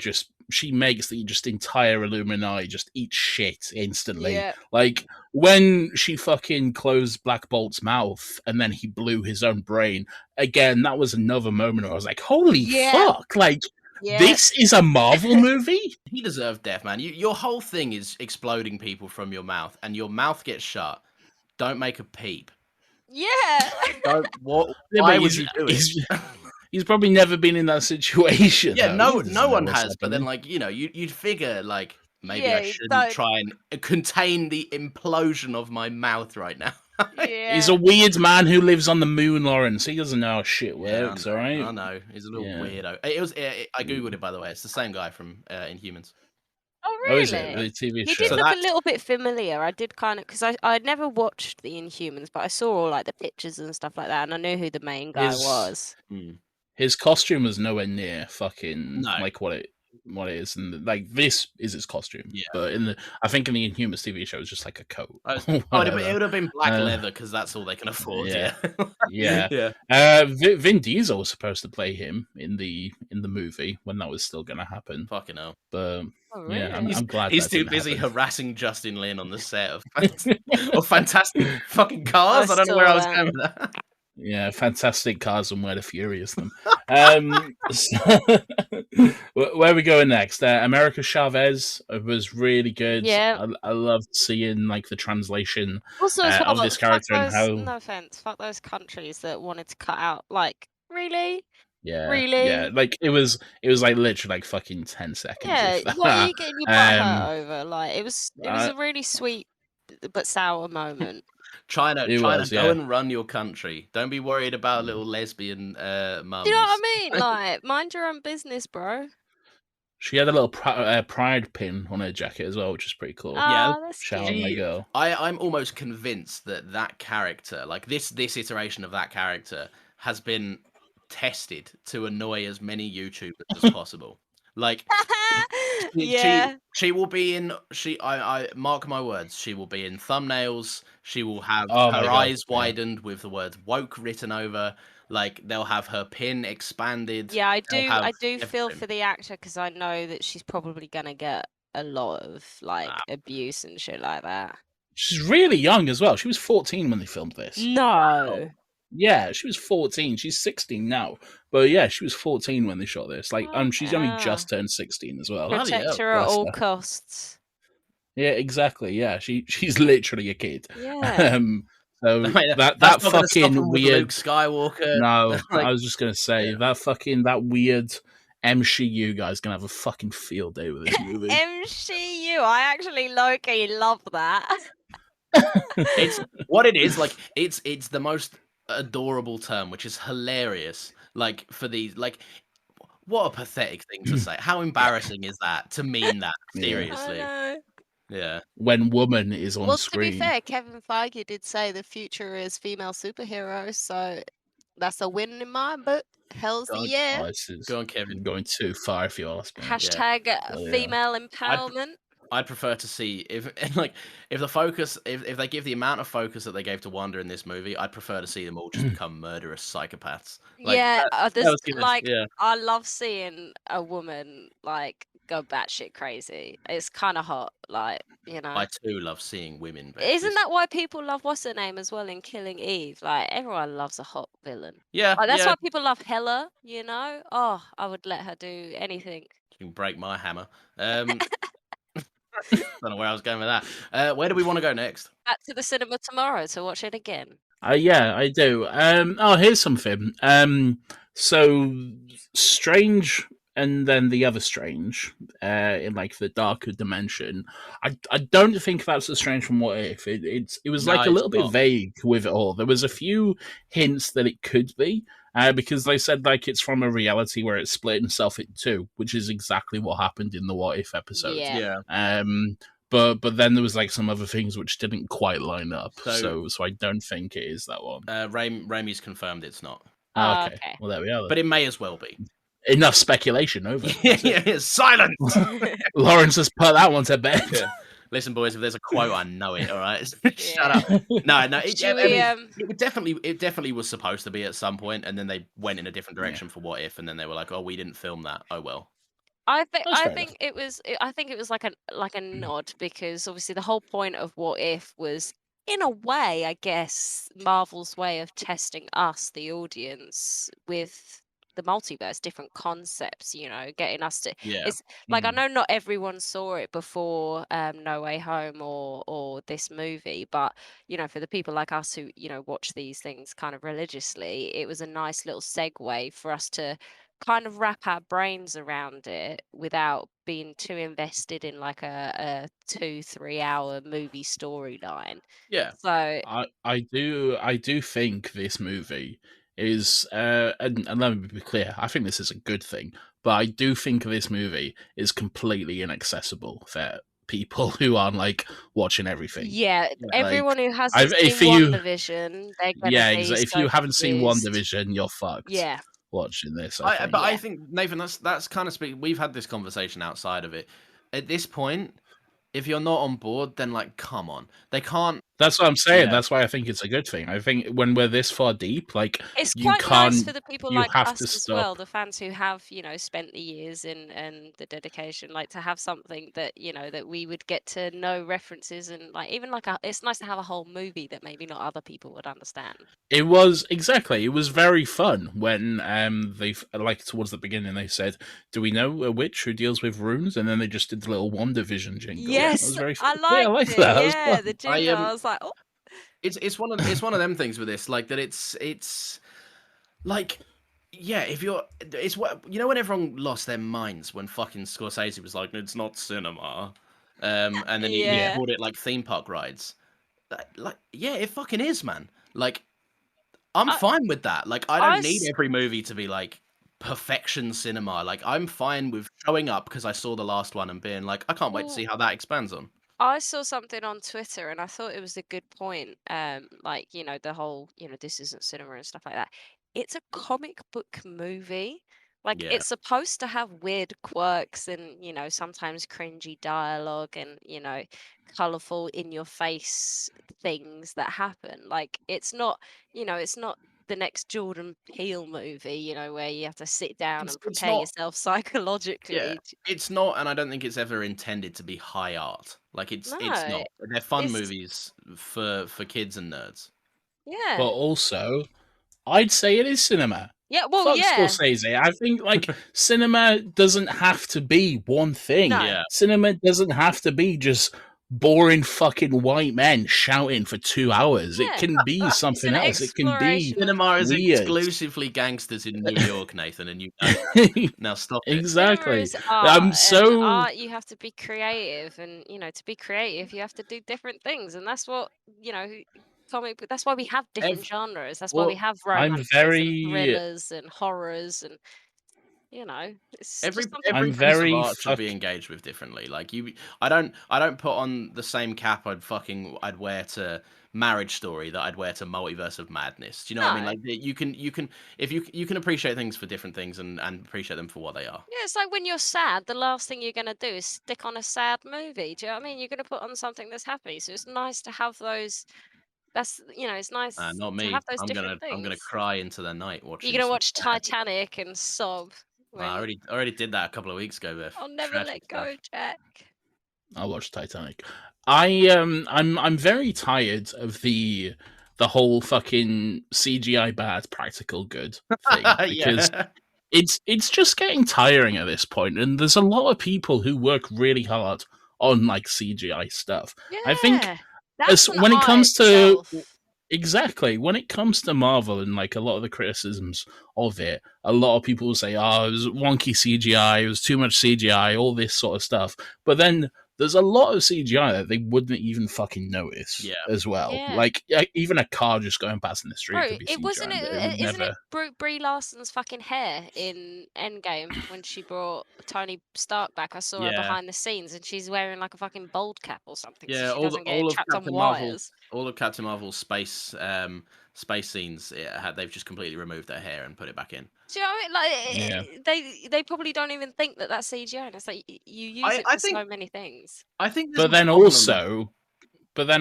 she makes the entire Illuminati just eat shit instantly. Yeah. Like when she fucking closed Black Bolt's mouth and then he blew his own brain. Again, that was another moment where I was like, holy fuck! Like, this is a Marvel movie? He deserved death, man. Your whole thing is exploding people from your mouth, and your mouth gets shut. Don't make a peep. Yeah. Why would you do it? He's probably never been in that situation. Yeah, no one has. But then, like, you'd figure, like, maybe I shouldn't try and contain the implosion of my mouth right now. He's a weird man who lives on the moon, Lawrence. He doesn't know how shit works, all right? I know. He's a little weirdo. I googled it, by the way. It's the same guy from Inhumans. Oh, really? Oh, is it? The TV show? He did look a little bit familiar. I did kind of, because I'd never watched the Inhumans, but I saw all like the pictures and stuff like that, and I knew who the main guy was. His costume was nowhere near fucking like what it is, and like this is his costume. Yeah, but I think in the Inhumans TV show, it's just like a coat. It would have been black leather because that's all they can afford. Yeah. Vin Diesel was supposed to play him in the movie when that was still going to happen. Fucking hell. But really? yeah, I'm glad he's too busy harassing Justin Lin on the set of Fantastic fucking Cars. I don't know where I was going with that. Yeah, Fantastic Cars and Where the Furious them. Where are we going next? America Chavez was really good. Yeah, I loved seeing like the translation also, of this character and how. No offense, fuck those countries that wanted to cut out. Like, really? Yeah, really? Yeah, like it was like literally like fucking 10 seconds. Yeah, what are you getting your butt hurt over? Like, it was a really sweet but sour moment. China, go and run your country. Don't be worried about little lesbian mums. Do you know what I mean? Like, mind your own business, bro. She had a little pride pin on her jacket as well, which is pretty cool. Yeah, shout out my girl. I'm almost convinced that character, like this iteration of that character, has been tested to annoy as many YouTubers as possible. Like, she will be in. I mark my words. She will be in thumbnails. She will have her eyes widened with the word woke written over. Like, they'll have her pin expanded. Yeah, I do feel for the actor, because I know that she's probably gonna get a lot of like abuse and shit like that. She's really young as well. She was 14 when they filmed this. No. Yeah, she was 14. She's 16 now. But yeah, she was 14 when they shot this. Like, she's only just turned 16 as well. Protect her at all costs. Yeah, exactly. Yeah, she's literally a kid. Yeah. So that fucking weird Luke Skywalker. No, like, I was just gonna say that weird MCU guy's gonna have a fucking field day with this movie. MCU, I actually low-key love that. It's what it is. Like, it's the most adorable term, which is hilarious. Like, for these, like, what a pathetic thing to say. How embarrassing is that to mean that seriously? Yeah. when woman is on screen. To be fair, Kevin Feige did say the future is female superheroes, so that's a win in my book. Hell's yeah. Go on, Kevin. Going too far if you ask me. Hashtag female empowerment. I'd prefer to see if the focus if they give the amount of focus that they gave to Wanda in this movie, I'd prefer to see them all just become murderous psychopaths. I love seeing a woman like go batshit crazy. It's kind of hot, like, you know. I too love seeing women. Isn't that why people love what's her name as well in Killing Eve? Like everyone loves a hot villain. Yeah, like, that's why people love Hela. You know, oh, I would let her do anything. You can break my hammer. Don't know where I was going with that. Where do we want to go next? Back to the cinema tomorrow to watch it again. Yeah, I do. Here's something. So Strange and then the other Strange, in like the darker dimension. I don't think that's the Strange from What If. It was like a little bit vague with it all. There was a few hints that it could be, because they said like it's from a reality where it's split itself in two, which is exactly what happened in the What If episode. Yeah. But then there was like some other things which didn't quite line up, so I don't think it is that one. Raimi's confirmed it's not. Okay. Well, there we are. But it may as well be. Enough speculation over. Silence. Lawrence has put that one to bed. Yeah. Listen, boys, if there's a quote, I know it. All right, shut up. No, it definitely was supposed to be at some point, and then they went in a different direction for What If, and then they were like, "Oh, we didn't film that. Oh well." I think it was like a nod, because obviously the whole point of What If was, in a way, I guess, Marvel's way of testing us, the audience, with the multiverse, different concepts, you know, getting us to. It's like, I know not everyone saw it before No Way Home or this movie, but you know, for the people like us who, you know, watch these things kind of religiously, it was a nice little segue for us to kind of wrap our brains around it without being too invested in like a 2-3 hour movie storyline. Yeah. So I do think this movie is and let me be clear, I think this is a good thing, but I do think this movie is completely inaccessible for people who aren't like watching everything. Yeah, everyone who hasn't seen WandaVision, they're gonna be if you haven't seen WandaVision, you're fucked. Yeah. Watching this, I think, Nathan, that's kind of we've had this conversation outside of it. At this point, if you're not on board, then like, come on, they can't. That's what I'm saying. Yeah. That's why I think it's a good thing. I think when we're this far deep, like, it's quite nice for the people like us as well, the fans who have, you know, spent the years and the dedication, like to have something that, you know, that we would get to know references, and like even like it's nice to have a whole movie that maybe not other people would understand. It was very fun when they, like, towards the beginning they said, "Do we know a witch who deals with runes?" And then they just did the little WandaVision jingle. Yes, it was very fun. I liked it. That. Yeah, the jingle. I was like, oh. It's one of them things with this, like that. It's like, yeah, if you're, it's what, you know, when everyone lost their minds when fucking Scorsese was like, it's not cinema, and then he called it like theme park rides. Like, yeah, it fucking is, man. Like, I'm fine with that. Like, I don't need every movie to be like perfection cinema. Like, I'm fine with showing up because I saw the last one and being like, I can't wait to see how that expands on. I saw something on Twitter and I thought it was a good point. Like, you know, the whole, you know, this isn't cinema and stuff like that. It's a comic book movie. Like, it's supposed to have weird quirks and, you know, sometimes cringy dialogue and, you know, colorful in your face things that happen. Like, it's not, you know, it's not the next Jordan Peele movie, you know, where you have to sit down and prepare yourself psychologically. Yeah, it's not, and I don't think it's ever intended to be high art. Like, it's not. They're fun movies for kids and nerds. Yeah. But also, I'd say it is cinema. Yeah, well, Fuck Scorsese. I think, like, cinema doesn't have to be one thing. No. Yeah. Cinema doesn't have to be just boring fucking white men shouting for 2 hours. Yeah. It can be something else. It can be cinema is weird. Exclusively gangsters in New York, Nathan, and you know. Now stop it. Exactly. I'm so art, you have to be creative, and you know, to be creative you have to do different things, and that's what, you know, that's why we have different genres. That's why we have romance and thrillers and horrors and you know, it's Every just something I'm every different. piece of very art should be engaged with differently. Like I don't put on the same cap I'd wear to Marriage Story that I'd wear to Multiverse of Madness. Do you know what I mean? No. Like you can if you can appreciate things for different things and appreciate them for what they are. Yeah, it's like when you're sad, the last thing you're gonna do is stick on a sad movie. Do you know what I mean? You're gonna put on something that's happy. So it's nice to have those. That's it's nice Not to me. have those different I'm gonna things. cry into the night You're watching gonna some watch sad. Titanic and sob I when already did that a couple of weeks ago, Beth. I'll never Tragic let stuff. go, Jack. I watched Titanic. I'm very tired of the whole fucking CGI bad practical good thing because Yeah. it's just getting tiring at this point, and there's a lot of people who work really hard on like CGI stuff. I think Yeah, that's an when it art comes to itself. exactly when it comes to Marvel and like a lot of the criticisms of it, a lot of people will say, "Oh, it was wonky CGI, it was too much CGI, all this sort of stuff." But then there's a lot of CGI that they wouldn't even fucking notice Yeah. as well. Yeah. Like even a car just going past in the street Bro, could be it CGI. wasn't and it. it would Isn't never. it Brie Larson's fucking hair in Endgame when she brought Tony Stark back? I saw her Yeah. behind the scenes, and she's wearing like a fucking bald cap or something, so Yeah, she doesn't get trapped on wires. All of Captain Marvel's space scenes, they've just completely removed her hair and put it back in. Do you know what I mean? Like, they probably don't even think that that's CGI. And it's like you use it I for think so many things. I think there's But a then problem.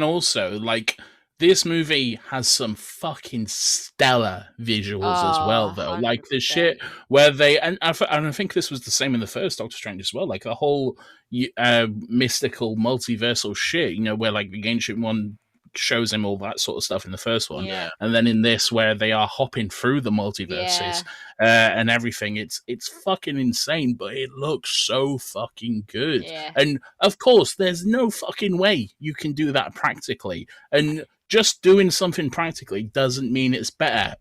also, like this movie has some fucking stellar visuals as well, Oh, though. Like the 100%. shit where they and I think this was the same in the first Doctor Strange as well. Like the whole mystical multiversal shit, where like the Ancient One shows him all that sort of stuff in the first one, Yeah. and then in this where they are hopping through the multiverses and everything, it's fucking insane, but it looks so fucking good. Yeah. And of course, there's no fucking way you can do that practically, and just doing something practically doesn't mean it's better,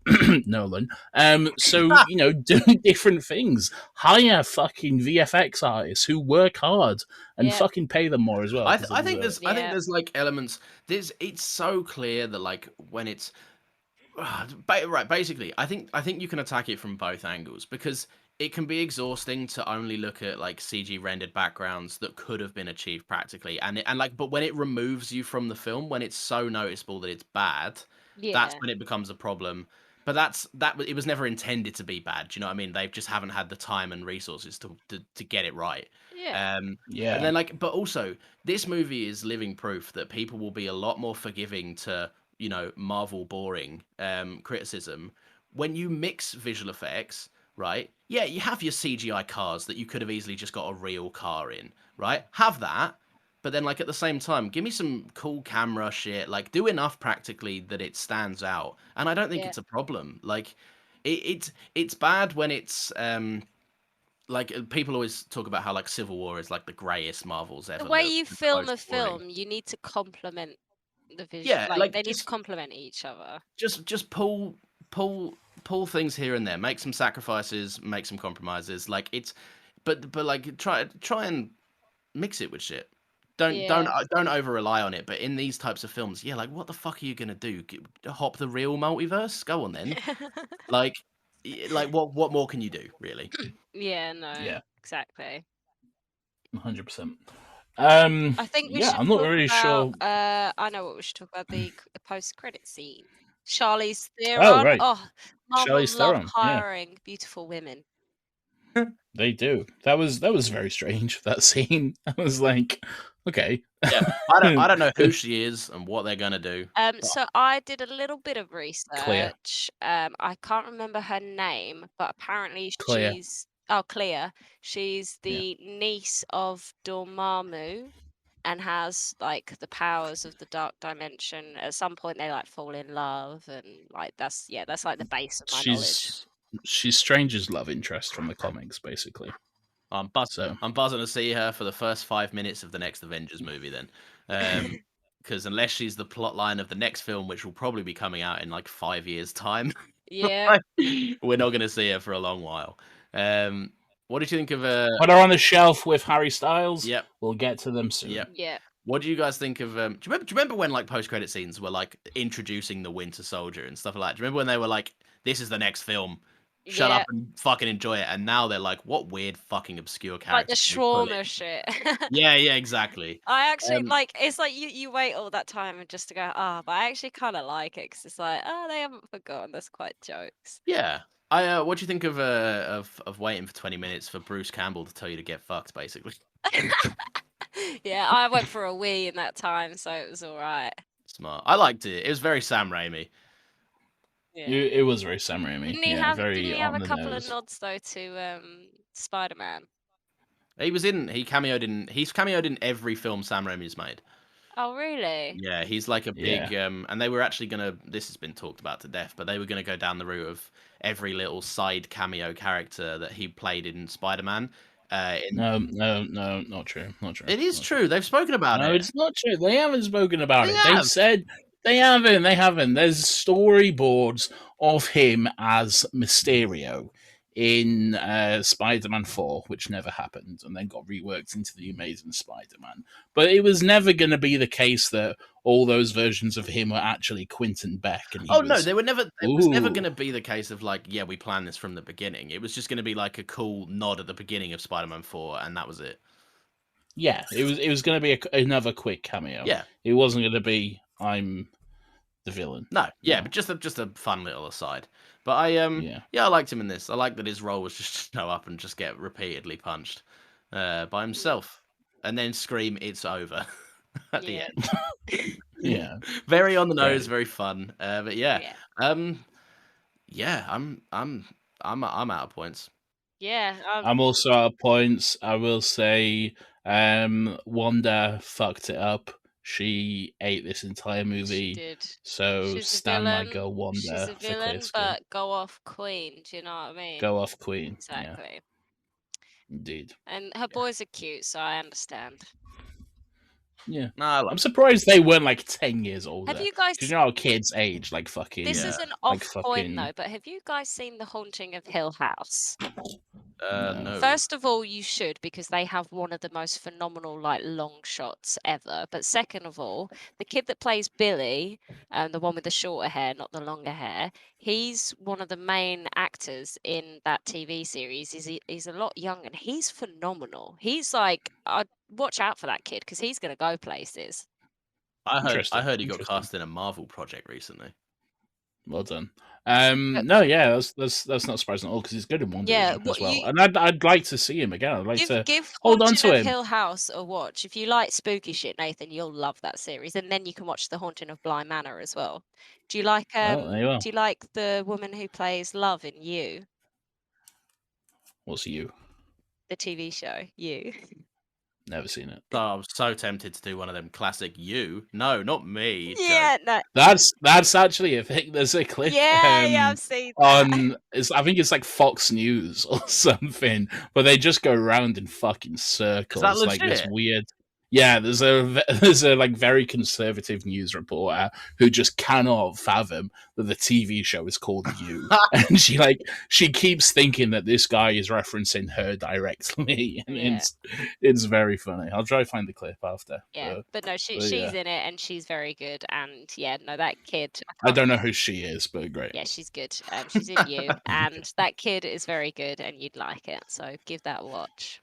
Nolan. So doing different things, hire fucking VFX artists who work hard and fucking pay them more as well. I think there's like elements. It's so clear that like when it's right, basically, I think you can attack it from both angles because it can be exhausting to only look at like CG rendered backgrounds that could have been achieved practically, but when it removes you from the film, when it's so noticeable that it's bad, that's when it becomes a problem. But it was never intended to be bad. Do you know what I mean? They just haven't had the time and resources to get it right. Yeah. Yeah. And then but also this movie is living proof that people will be a lot more forgiving to Marvel boring criticism when you mix visual effects, right? Yeah, you have your CGI cars that you could have easily just got a real car in, right? Have that, but then like at the same time, give me some cool camera shit. Like do enough practically that it stands out, and I don't think it's a problem. Like it's bad when it's like people always talk about how like Civil War is like the greyest Marvel's ever. The way you film a most boring. film, you need to complement the visual. Yeah, like they need to complement each other. Just pull things here and there, make some sacrifices, make some compromises. Like but like try and mix it with shit. Don't over rely on it. But in these types of films, yeah, like what the fuck are you gonna do? Hop the real multiverse? Go on then. like what more can you do really? Yeah, no, exactly. 100%. I think we should. I'm not really sure. I know what we should talk about: the post-credit scene. Charlize Theron. Oh, right. Marvel Charlize love Theron, hiring beautiful women. They do. That was very strange. That scene. I was like, okay. Yeah, I don't know who she is and what they're gonna do. So I did a little bit of research. Clea. I can't remember her name, but apparently Clea. she's Clea. She's the niece of Dormammu and has like the powers of the dark dimension. At some point they like fall in love, and like that's like the base of my knowledge. She's Strange's love interest from the comics, basically. I'm buzzing to see her for the first 5 minutes of the next Avengers movie then. Because unless she's the plot line of the next film, which will probably be coming out in like 5 years' time, yeah, we're not going to see her for a long while. What did you think of Put her on the shelf with Harry Styles. Yep. We'll get to them soon. Yep. Yeah. What do you guys think of? Do you remember when like post-credit scenes were like introducing the Winter Soldier and stuff like that? Do you remember when they were like, "This is the next film"? shut up and fucking enjoy it. And now they're like, what weird fucking obscure character? Like the shawarma shit. Yeah, exactly. I actually it's like you wait all that time and just to go, but I actually kind of like it because it's like, they haven't forgotten. That's quite jokes. Yeah. What do you think of waiting for 20 minutes for Bruce Campbell to tell you to get fucked, basically? Yeah, I went for a wee in that time, so it was all right. Smart. I liked it. It was very Sam Raimi. Yeah. It was very Sam Raimi. Didn't he have a couple of nods though to Spider-Man? He's cameoed in every film Sam Raimi's made. Oh, really? Yeah, he's like a big and they were actually this has been talked about to death, but they were gonna go down the route of every little side cameo character that he played in Spider-Man. No, not true. It is true. They've spoken about it. No, it's not true. They haven't spoken about it. They said they haven't. There's storyboards of him as Mysterio in Spider-Man 4, which never happened, and then got reworked into the Amazing Spider-Man. But it was never going to be the case that all those versions of him were actually Quentin Beck. And no, they were never. It was never going to be the case of like, we planned this from the beginning. It was just going to be like a cool nod at the beginning of Spider-Man 4, and that was it. Yeah, it was going to be another quick cameo. Yeah, it wasn't going to be I'm the villain. No, but just a fun little aside. But I liked him in this. I like that his role was just to show up and just get repeatedly punched by himself, and then scream "It's over" at the end. Yeah, very on the nose, very fun. But I'm out of points. Yeah, I'm also out of points. I will say, Wanda fucked it up. She ate this entire movie. She did. So stand my girl Wanda. She's a villain, but go off queen. Do you know what I mean? Go off queen. Exactly. Yeah. Indeed. And her boys are cute, so I understand. Yeah. I'm surprised they weren't like 10 years older. Have you guys? Because you know how kids age like fucking. This is an off point though, but have you guys seen The Haunting of Hill House? No. First of all, you should, because they have one of the most phenomenal like long shots ever. But second of all, the kid that plays Billy, the one with the shorter hair, not the longer hair, he's one of the main actors in that TV series. He's a lot young and he's phenomenal. He's like, watch out for that kid because he's going to go places. I heard he got cast in a Marvel project recently. Well done. That's not surprising at all because he's good in WandaVision as well. And I'd like to see him again. I'd like to hold on to him. Hill House a watch. If you like spooky shit, Nathan, you'll love that series. And then you can watch The Haunting of Bly Manor as well. Do you like do you like the woman who plays Love in You? What's You? The TV show You. Never seen it. Oh, I'm so tempted to do one of them classic You. No, not me. Yeah, no. That's actually a thing. There's a clip. I've seen that. I think it's like Fox News or something, but they just go around in fucking circles. Is that like this weird. Yeah, there's a like very conservative news reporter who just cannot fathom that the TV show is called You, and she keeps thinking that this guy is referencing her directly, and it's very funny. I'll try to find the clip after. Yeah, but no, she's in it and she's very good, and that kid. I don't know who she is, but great. Yeah, she's good. She's in You, and that kid is very good, and you'd like it. So give that a watch.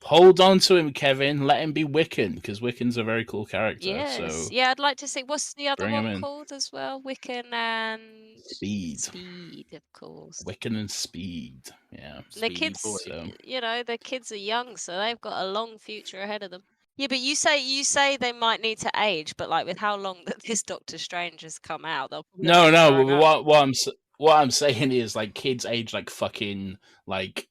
Hold on to him, Kevin. Let him be Wiccan, because Wiccan's a very cool character. Yes. So yeah, I'd like to see. What's the other one called as well? Wiccan and Speed. Speed, of course. Wiccan and Speed. Yeah. The kids, the kids are young, so they've got a long future ahead of them. Yeah, but you say they might need to age, but like with how long that this Doctor Strange has come out, they'll what I'm saying is like kids age like fucking like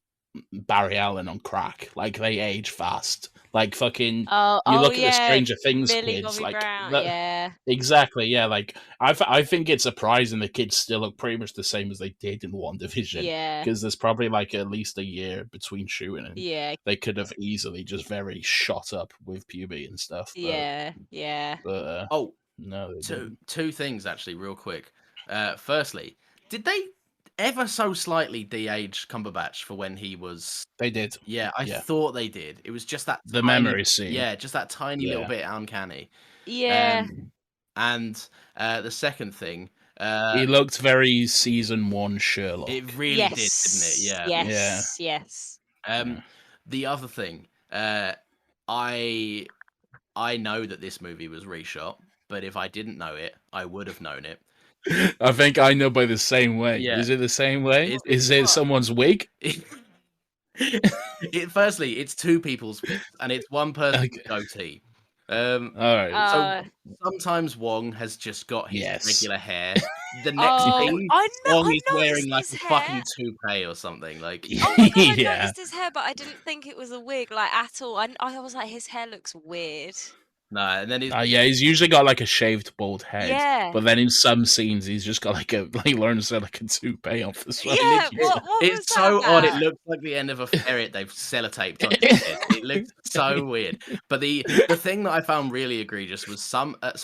Barry Allen on crack. Like they age fast. Like fucking you look at the Stranger Things Millie kids, Bobby like Brown, exactly, yeah. Like I think it's surprising the kids still look pretty much the same as they did in WandaVision. Yeah, because there's probably like at least a year between shooting, and they could have easily just very shot up with puberty and stuff. But, But no, two things actually, real quick. Firstly, did they ever so slightly de-age Cumberbatch for when he was? They did. Yeah, I thought they did. It was just that the memory scene. Yeah, just that tiny little bit uncanny. Yeah. And the second thing, He looked very season 1 Sherlock. It really did, didn't it? Yeah. Yes. The other thing, I know that this movie was reshot, but if I didn't know it, I would have known it. I think I know by the same way. Yeah. Is it the same way? Is it someone's wig? Firstly, it's two people's wigs, and it's one person's goatee. All right. So sometimes Wong has just got his regular hair. The next Oh, scene, Wong is wearing like a fucking toupee or something. Like, oh my god, I noticed his hair, but I didn't think it was a wig, like at all. I was like, his hair looks weird. No, and then he's usually got like a shaved bald head. Yeah. But then in some scenes, he's just got like learns to like a toupee off as well. Yeah, what it's so odd. It looks like the end of a ferret they've sellotaped on his head. It looks so weird. But the thing that I found really egregious was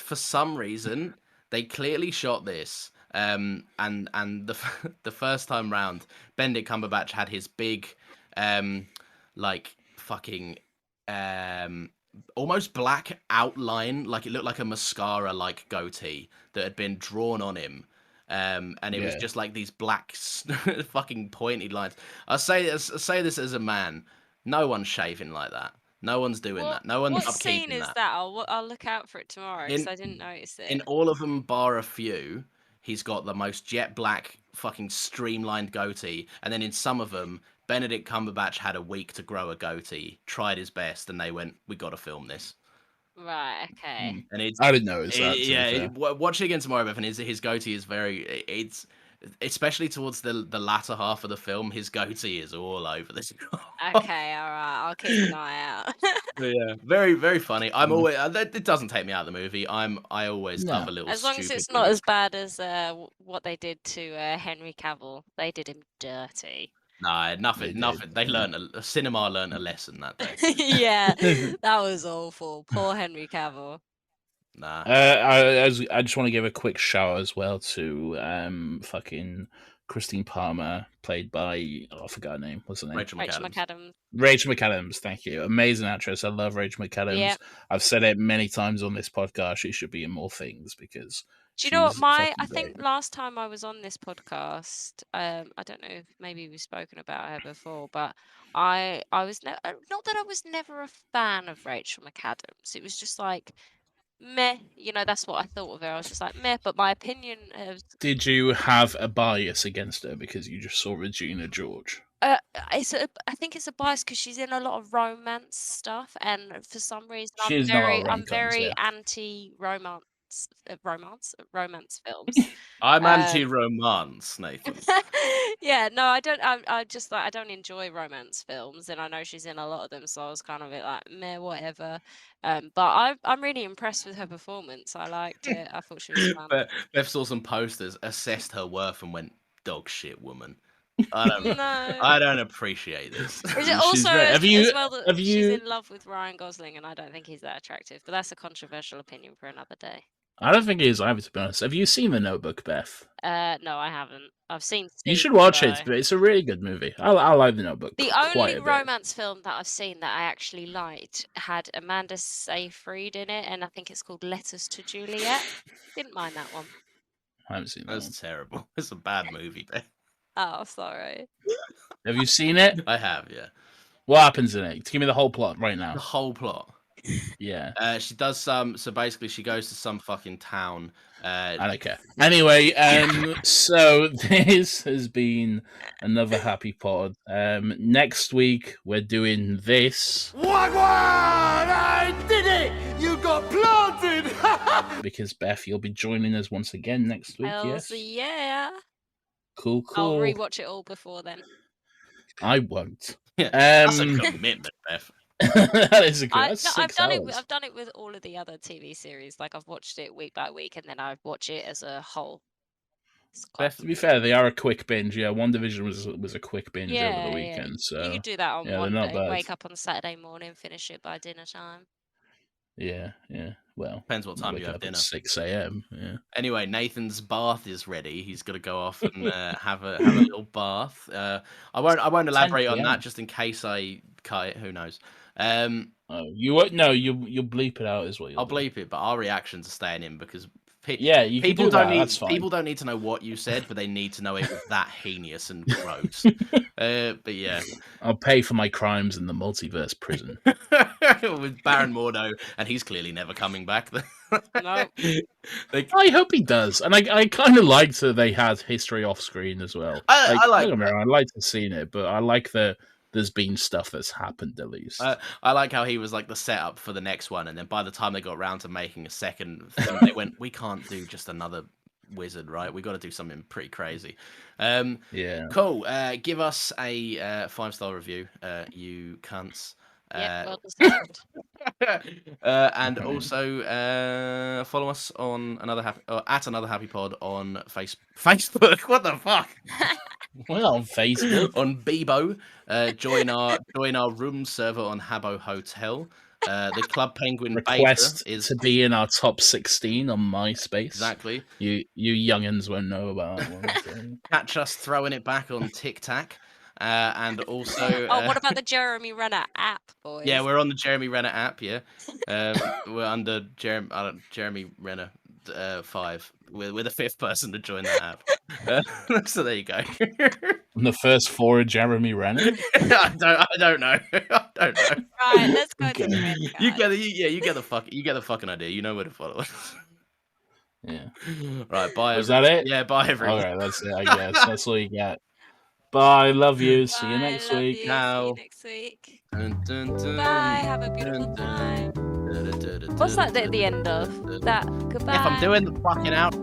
for some reason they clearly shot this. And the first time round, Benedict Cumberbatch had his big, like fucking almost black outline, like it looked like a mascara like goatee that had been drawn on him, and it was just like these black fucking pointed lines. I say this as a man, no one's shaving like that. No one's doing that. No one's upkeeping that. What scene is that? I'll look out for it tomorrow because I didn't notice it. In all of them bar a few, he's got the most jet black fucking streamlined goatee, and then in some of them Benedict Cumberbatch had a week to grow a goatee, tried his best, and they went, "We got to film this." Right. Okay. And I didn't notice that. Watch it again tomorrow, Beth, and his goatee is it's especially towards the latter half of the film. His goatee is all over this. Okay, all right. I'll keep an eye out. Yeah, very very funny. I'm always it doesn't take me out of the movie. I always love a little. As long as it's not as bad as what they did to Henry Cavill. They did him dirty. No, nothing. They cinema learned a lesson that day. Yeah, that was awful. Poor Henry Cavill. Nah. I just want to give a quick shout as well to fucking Christine Palmer, played by I forgot her name. What's her name? Rachel McAdams. Rachel McAdams. Thank you. Amazing actress. I love Rachel McAdams. Yep. I've said it many times on this podcast. She should be in more things because. Do you know what I think last time I was on this podcast, I don't know if maybe we've spoken about her before, but I was not that I was never a fan of Rachel McAdams. It was just like meh, that's what I thought of her. I was just like meh, but my opinion is. Did you have a bias against her because you just saw Regina George? I think it's a bias because she's in a lot of romance stuff, and for some reason I'm very anti-romance. Romance films. I'm anti-romance, Nathan. Yeah, no, I don't. I just like I don't enjoy romance films, and I know she's in a lot of them, so I was kind of like meh, whatever. But I'm really impressed with her performance. I liked it. I thought she was fun. But Beth saw some posters, assessed her worth, and went, "Dog shit, woman." I don't. I don't appreciate this. Is it also that she's in love with Ryan Gosling, and I don't think he's that attractive. But that's a controversial opinion for another day. I don't think it is either, to be honest. Have you seen The Notebook, Beth? No, I haven't. I've seen. You should watch it. It's a really good movie. I like The Notebook. The only romance film that I've seen that I actually liked had Amanda Seyfried in it, and I think it's called Letters to Juliet. Didn't mind that one. I haven't seen that. That's terrible. It's a bad movie, Beth. Oh, sorry. Have you seen it? I have, yeah. What happens in it? Give me the whole plot right now. The whole plot. Yeah. She does some. So basically, she goes to some fucking town. I don't care. Anyway, so this has been another happy pod. Next week we're doing this. Wagwan! I did it! You got planted! Because Beth, you'll be joining us once again next week. Yes. Yeah. Cool. I'll rewatch it all before then. I won't. Yeah, that's a commitment, Beth. That is a good. I've done it with all of the other TV series. Like I've watched it week by week, and then I watch it as a whole. Beth, to be fair, they are a quick binge. Yeah, WandaVision was a quick binge over the weekend. Yeah. So you could do that on one day. Wake up on Saturday morning, finish it by dinner time. Yeah. Well, depends what time you have dinner. 6 a.m. Yeah. Anyway, Nathan's bath is ready. He's got to go off and have a little bath. I won't elaborate on that just in case I cut it. Who knows? You won't. No, you'll bleep it out as well. I'll bleep it, but our reactions are staying in because You can do that. That's fine. People don't need to know what you said, but they need to know it was that heinous and gross. But yeah, I'll pay for my crimes in the multiverse prison with Baron Mordo, and he's clearly never coming back. No. I hope he does, and I kind of liked that they had history off screen as well. I like. I like to see it, but I like that there's been stuff that's happened at least. I like how he was like the setup for the next one, and then by the time they got around to making a second film, they went, "We can't do just another wizard, right? We got to do something pretty crazy." Cool. Give us a 5-star review, you cunts. Well deserved. And also follow us on at another happy pod on Facebook. What the fuck? Well, on Facebook, on Bebo, join our room server on Habbo Hotel. The Club Penguin request beta is to be in our top 16 on MySpace. Exactly. You youngins won't know about that one. So. Catch us throwing it back on Tic Tac. And also, what about the Jeremy Renner app, boys? Yeah, we're on the Jeremy Renner app. Yeah, we're under Jeremy Renner 5. We're the 5th person to join that app. So there you go. And the first 4 are Jeremy Renner. I don't know. I don't know. Right, let's go to the red guy. You get the fucking idea. You know where to follow us. Yeah. Right. Bye. Was that it? Yeah. Bye, everyone. All right. That's it. I guess that's all you got. Bye. Love you. See you next week. See you next week. Bye. Have a beautiful time. What's that at the end of? That goodbye. If I'm doing the fucking out.